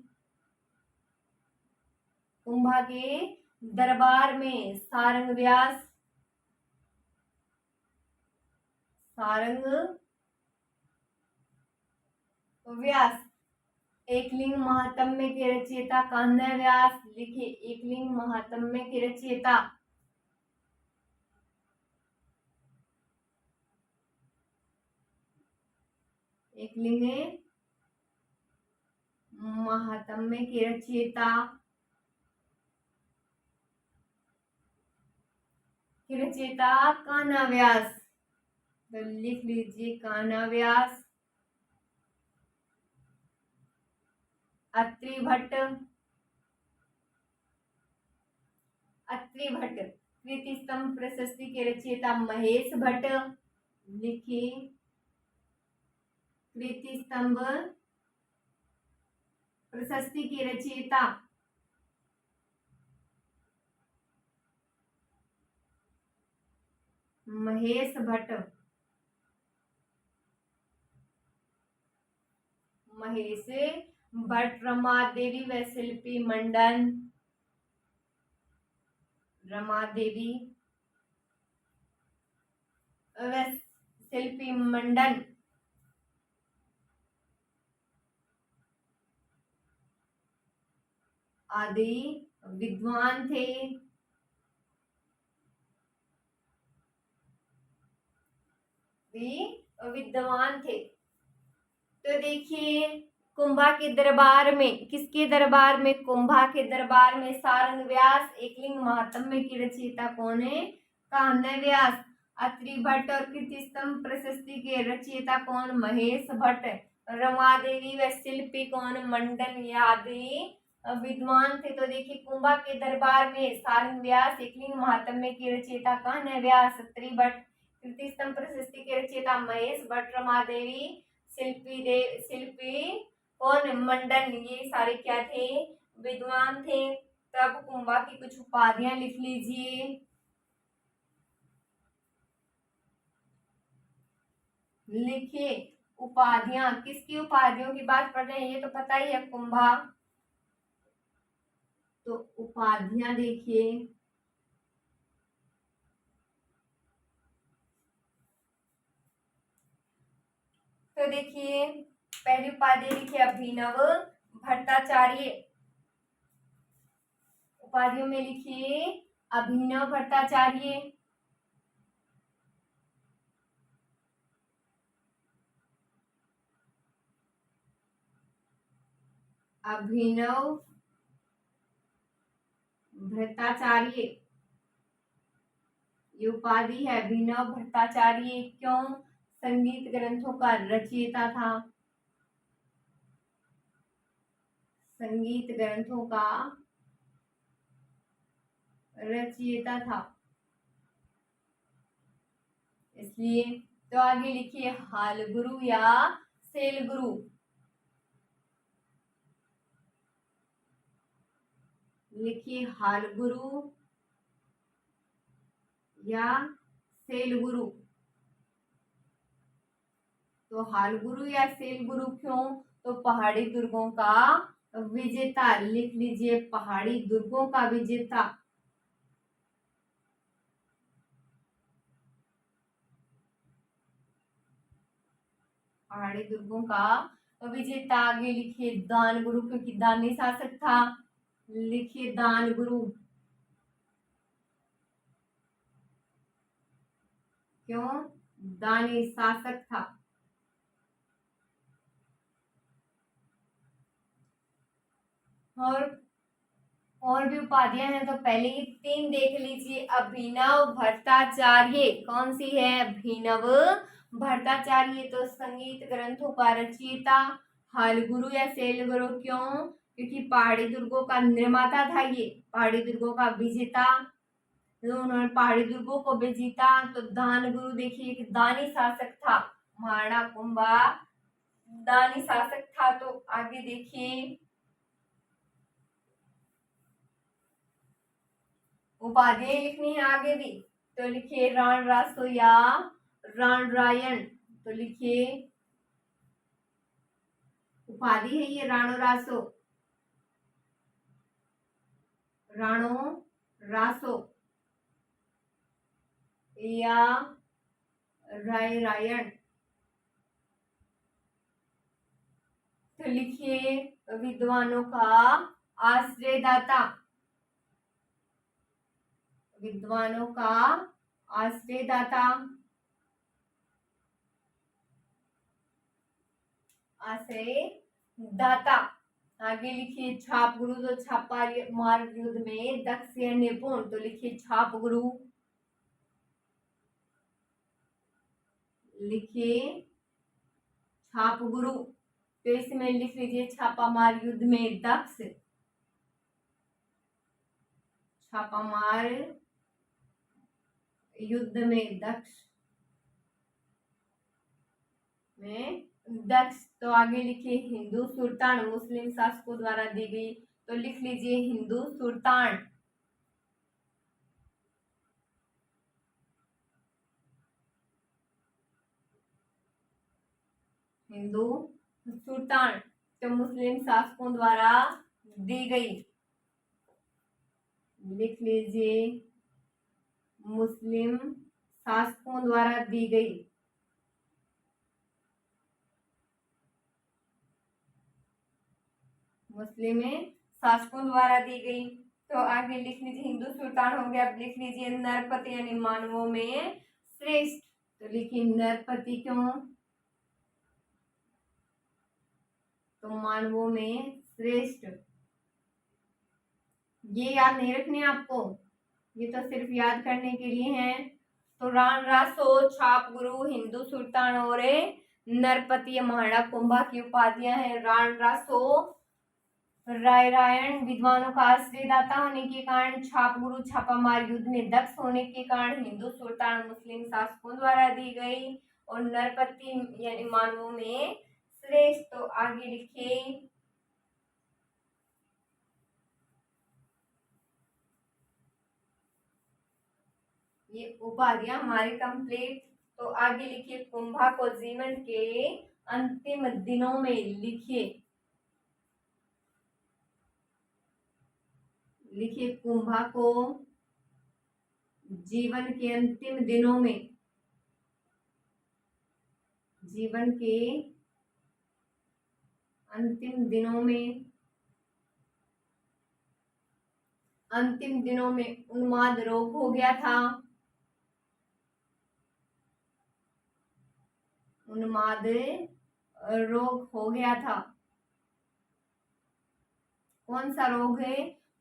Speaker 1: कुंभा के दरबार में सारंग व्यास, सारंग व्यास, एकलिंग महात्म्य के रचयिता कान्ह व्यास, लिखिए एकलिंग महात्म्य के रचयिता, एकलिंग महात्म्य के रचयिता, रचयिता कान्ह व्यास। तो लिख लीजिए कान्ह व्यास। अत्रि भट्ट, अत्रि भट्ट, कृति स्तंभ प्रशस्ति के रचयिता महेश भट्ट, लिखिए कृति स्तंभ प्रशस्ति के रचयिता महेश भट्ट, महेश भट्ट। रमा देवी व शिल्पी मंडन, रमा देवी व शिल्पी मंडन आदि विद्वान थे, भी विद्वान थे। तो देखिए कुंभा के दरबार में, किसके दरबार में? कुंभा के दरबार में सारंग व्यास एकलिंग महात्म्य की रचयिता कौन है? कान्य व्यास। अत्रि भट्ट और कीर्तिस्तंभ प्रशस्ति के रचयिता कौन? महेश भट्ट। रमा देवी व शिल्पी कौन? मंडन आदि विद्वान थे। तो देखिए कुंभा के दरबार में सारंग व्यास एकलिंग महात्म्य की रचयिता कान्य व्यास, अत्रि भट्ट, कीर्तिस्तंभ प्रशस्ति के रचयिता महेश भट्ट, रमा देवी, शिल्पी और मंडन, ये सारे क्या थे? विद्वान थे। तब कुंभा की कुछ उपाधियां लिख लीजिए। लिखिए उपाधियां, किसकी उपाधियों की बात कर रहे हैं ये तो पता ही है कुंभा। तो उपाधियां देखिए, तो देखिए पहली उपाधि लिखिए अभिनव भट्टाचार्य। उपाधियों में लिखिए अभिनव भट्टाचार्य। अभिनव भट्टाचार्य ये उपाधि है अभिनव भट्टाचार्य। क्यों? संगीत ग्रंथों का रचयिता था। संगीत ग्रंथों का रचयिता था इसलिए। तो आगे लिखिए हाल गुरु या सेल गुरु। लिखिए हाल गुरु या सेल गुरु। तो हाल गुरु या सेल गुरु क्यों? तो पहाड़ी दुर्गों का विजेता। लिख लीजिए पहाड़ी दुर्गों का विजेता। पहाड़ी दुर्गों का विजेता। आगे लिखिए दान गुरु, क्योंकि दानी शासक था। लिखिए दान गुरु। क्यों? दानी शासक था। और भी उपाधियां हैं तो पहले ही 3 देख लीजिए। अभिनव भट्टाचार्य कौन सी है? अभिनव भट्टाचार्य तो संगीत ग्रंथों का रचयिता। हाल गुरु या सेल गुरु क्यों? क्योंकि पहाड़ी दुर्गों का निर्माता था ये, पहाड़ी दुर्गों का विजेता। तो उन्होंने पहाड़ी दुर्गों को भी जीता। तो दान गुरु देखिए एक दानी शासक था। महाराणा कुंभा दानी शासक था। तो आगे देखिए उपाधियां लिखनी है आगे भी। तो लिखिए राण रासो या राण रायण। तो लिखिए उपाधि है ये राणो रासो, राणो रासो या राय रायण। तो लिखिए विद्वानों का आश्रयदाता। विद्वानों का आश्रयदाता। आश्रयदाता। आगे लिखिए छाप गुरु, तो छापा मार युद्ध में दक्ष या निपुण। तो लिखिए छाप गुरु। लिखिए छाप गुरु। तो इसमें लिख लीजिए छापामार युद्ध में दक्ष। छापामार युद्ध में दक्ष में दक्ष। तो आगे लिखिए हिंदू सुल्तान मुस्लिम शासकों द्वारा दी गई। तो लिख लीजिए हिंदू सुल्तान। हिंदू सुल्तान तो मुस्लिम शासकों द्वारा दी गई। लिख लीजिए मुस्लिम शासकों द्वारा दी गई। मुस्लिम शासकों द्वारा दी गई। तो आगे लिख लीजिए हिंदू सुल्तान हो गया। अब लिख लीजिए नरपति यानी मानवों में श्रेष्ठ। तो लिखिए नरपति क्यों, तो मानवों में श्रेष्ठ। ये याद नहीं रखने आपको, ये तो सिर्फ याद करने के लिए है। तो राण रासो, छाप गुरु, हिंदू सुल्तान और नरपति महाराणा कुंभा की उपाधियां हैं। राण रासो राय रायण विद्वानों का आश्रयदाता होने के कारण, छाप गुरु छापामार युद्ध में दक्ष होने के कारण, हिंदू सुल्तान मुस्लिम शासकों द्वारा दी गई, और नरपति यानी मानवों में श्रेष्ठ। तो आगे लिखिए ये उपाधियां हमारे कंप्लीट। तो आगे लिखिए कुंभा को जीवन के अंतिम दिनों में लिखिए, लिखिए कुंभा को जीवन के अंतिम दिनों में, जीवन के अंतिम दिनों में, अंतिम दिनों में उन्माद रोग हो गया था। उन्माद रोग हो गया था। कौन सा रोग है,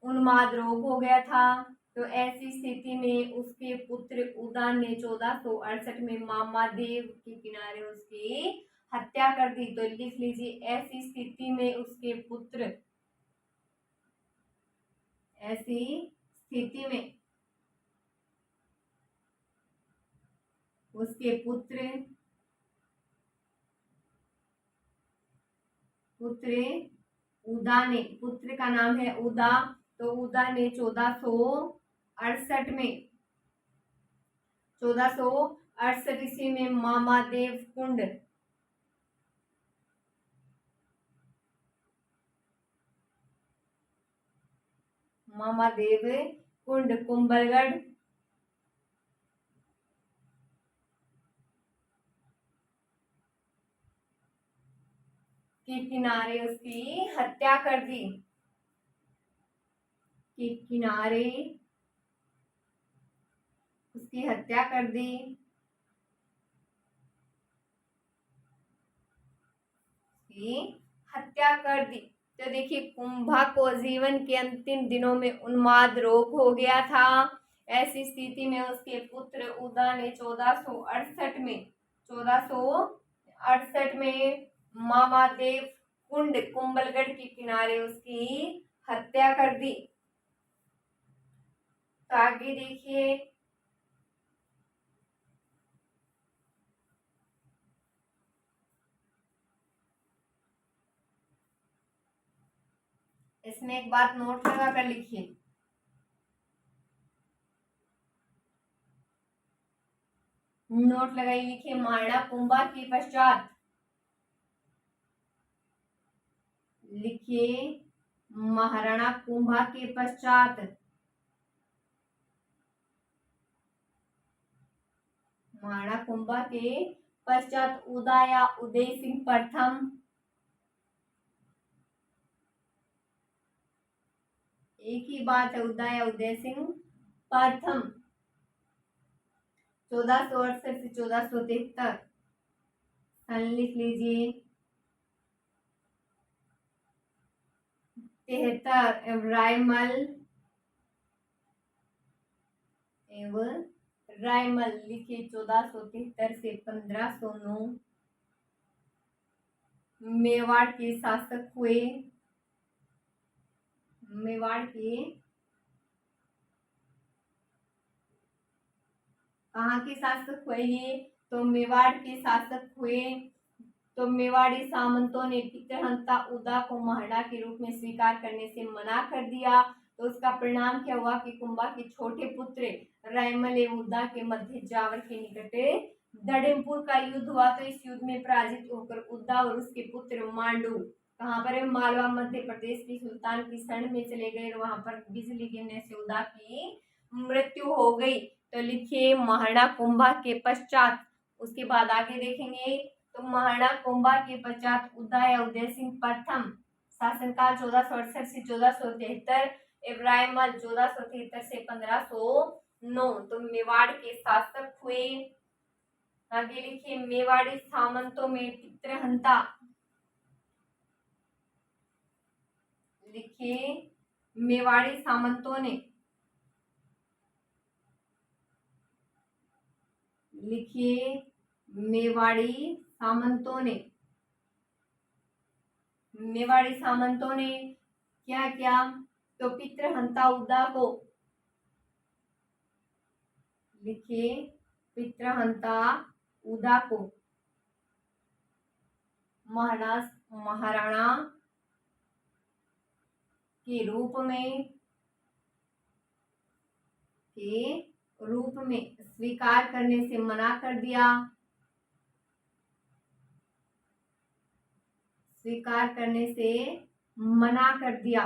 Speaker 1: उन्माद रोग हो गया था। तो ऐसी स्थिति में उसके पुत्र उदयन ने 1468 में मामादेव के किनारे उसकी हत्या कर दी। तो लिख लीजिए ऐसी स्थिति में उसके पुत्र, ऐसी स्थिति में उसके पुत्र उदा ने, पुत्र का नाम है उदा, तो उदा ने 1468 में, 1468 ईस्वी में मामादेव कुंड, मामादेव कुंड कुंभलगढ़ के किनारे उसकी हत्या कर दी, के किनारे उसकी हत्या कर दी। हत्या कर दी। तो देखिए कुंभा को जीवन के अंतिम दिनों में उन्माद रोग हो गया था। ऐसी स्थिति में उसके पुत्र उदा ने 1468 में, 1468 में मामादेव कुंड कुंभलगढ़ के किनारे उसकी हत्या कर दी। तो आगे देखिए इसमें एक बात नोट लगा कर लिखिए, नोट लगाई लिखिए महाराणा कुंभा के पश्चात, लिखिए महाराणा कुंभा के पश्चात, महाराणा कुंभा के पश्चात उदय उदय सिंह प्रथम, एक ही बात है, उदय सिंह प्रथम 1468 से 1473 लिख लीजिए। 73 रायमल लिखिए 1473 से 1509 मेवाड़ के शासक हुए। मेवाड़ के कहाँ के शासक हुए ये, तो मेवाड़ के शासक हुए। तो मेवाड़ी सामंतों ने पितृहंता उदा को महाराणा के रूप में स्वीकार करने से मना कर दिया। तो उसका परिणाम क्या हुआ कि कुंभा के छोटे पुत्र रायमल एवं उदा के मध्य जावर के निकट दड़ेमपुर का युद्ध हुआ। तो इस युद्ध में पराजित होकर उदा और उसके पुत्र मांडू कहाँ पर है, मालवा मध्य प्रदेश की सुल्तान की शरण में चले गए और वहां पर बिजली गिरने से उदा की मृत्यु हो गई। तो लिखिए महाराणा कुंभा के पश्चात, उसके बाद आगे देखेंगे। तो महाराणा कुंभा के पश्चात उदय सिंह प्रथम शासनकाल 1468 से 1473, इब्राहिमल 1473 से 1509 तो मेवाड़ के शासक हुए। आगे लिखिए मेवाड़ी सामंतों में पितृहंता, लिखिए मेवाड़ी सामंतों ने, लिखिए मेवाड़ी सामंतों ने, मेवाड़ी सामंतों ने क्या किया, तो पितृहंता उदा को, लिखिए पितृहंता उदा को महाराणा के रूप में स्वीकार करने से मना कर दिया, स्वीकार करने से मना कर दिया,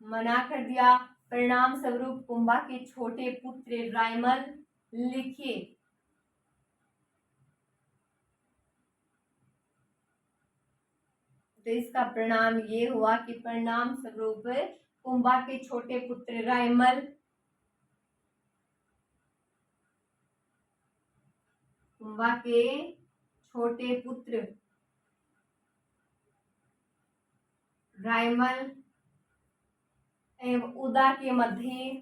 Speaker 1: मना कर दिया। परिणाम स्वरूप कुंभा के छोटे पुत्र रायमल, लिखिए तो इसका परिणाम ये हुआ कि परिणाम स्वरूप कुंभा के छोटे पुत्र रायमल, कुंभा के छोटे पुत्र रायमल एवं उदा के मध्य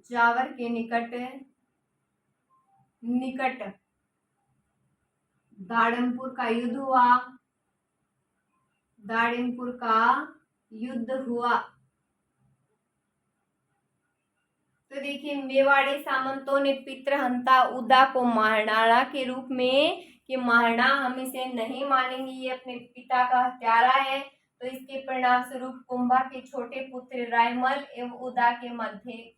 Speaker 1: जावर के निकट दाड़मपुर का युद्ध हुआ, दाड़मपुर का युद्ध हुआ। तो देखिए मेवाड़ी सामंतों ने पितृहंता उदा को महाराणा के रूप में कि महाराणा हम इसे नहीं मानेंगे, ये अपने पिता का हत्यारा है, तो इसके परिणाम स्वरूप कुंभा के छोटे पुत्र रायमल एवं उदा के मध्य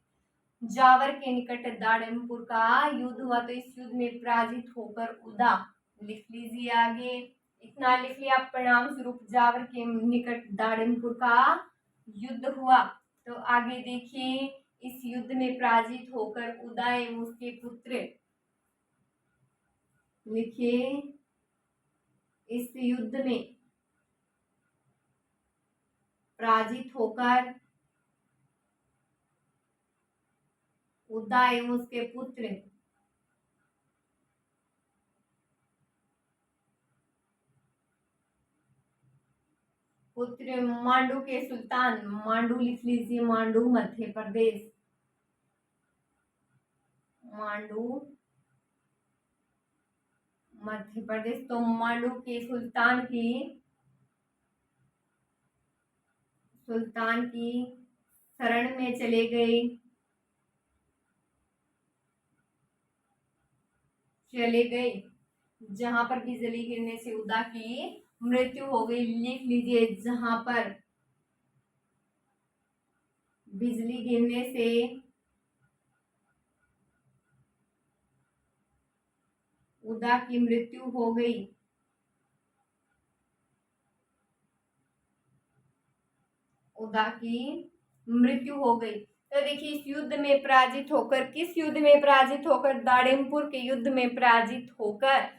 Speaker 1: जावर के निकट दाड़मपुर का युद्ध हुआ। तो इस युद्ध में पराजित होकर उदा, लिख लीजिए आगे, इतना लिख लिया। परिणाम स्वरूप जावर के निकट दाड़मपुर का युद्ध हुआ। तो आगे देखिए इस युद्ध में पराजित होकर उदा एवं उसके पुत्र, लिखिए इस युद्ध में पराजित होकर उदा एवं उसके पुत्र मांडू के सुल्तान, मांडू लिख लीजिए, मांडू मध्य प्रदेश, मांडू मध्य प्रदेश। तो मांडू के सुल्तान की शरण में चले गए, जहां पर बिजली गिरने से उदा की मृत्यु हो गई। लिख लीजिए जहां पर बिजली गिरने से उदा की मृत्यु हो गई। उदा की मृत्यु हो गई। तो देखिए इस युद्ध में पराजित होकर, किस युद्ध में पराजित होकर, दाड़मपुर के युद्ध में पराजित होकर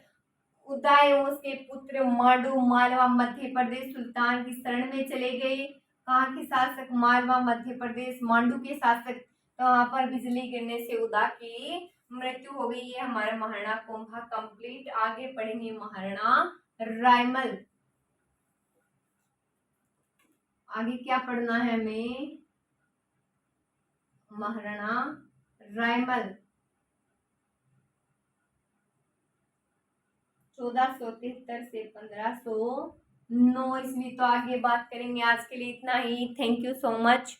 Speaker 1: उदा एवं उसके पुत्र मांडू मालवा मध्य प्रदेश सुल्तान की शरण में चले गए। कहाँ के शासक, मालवा मध्य प्रदेश, मांडू के शासक। तो वहां पर बिजली गिरने से उदा की मृत्यु हो गई। ये हमारा महाराणा कुंभा कंप्लीट। आगे पढ़ेंगे महाराणा रायमल। आगे क्या पढ़ना है हमें, महाराणा रायमल 1473 से 1509 ईस्वी। तो आगे बात करेंगे। आज के लिए इतना ही। Thank you so much.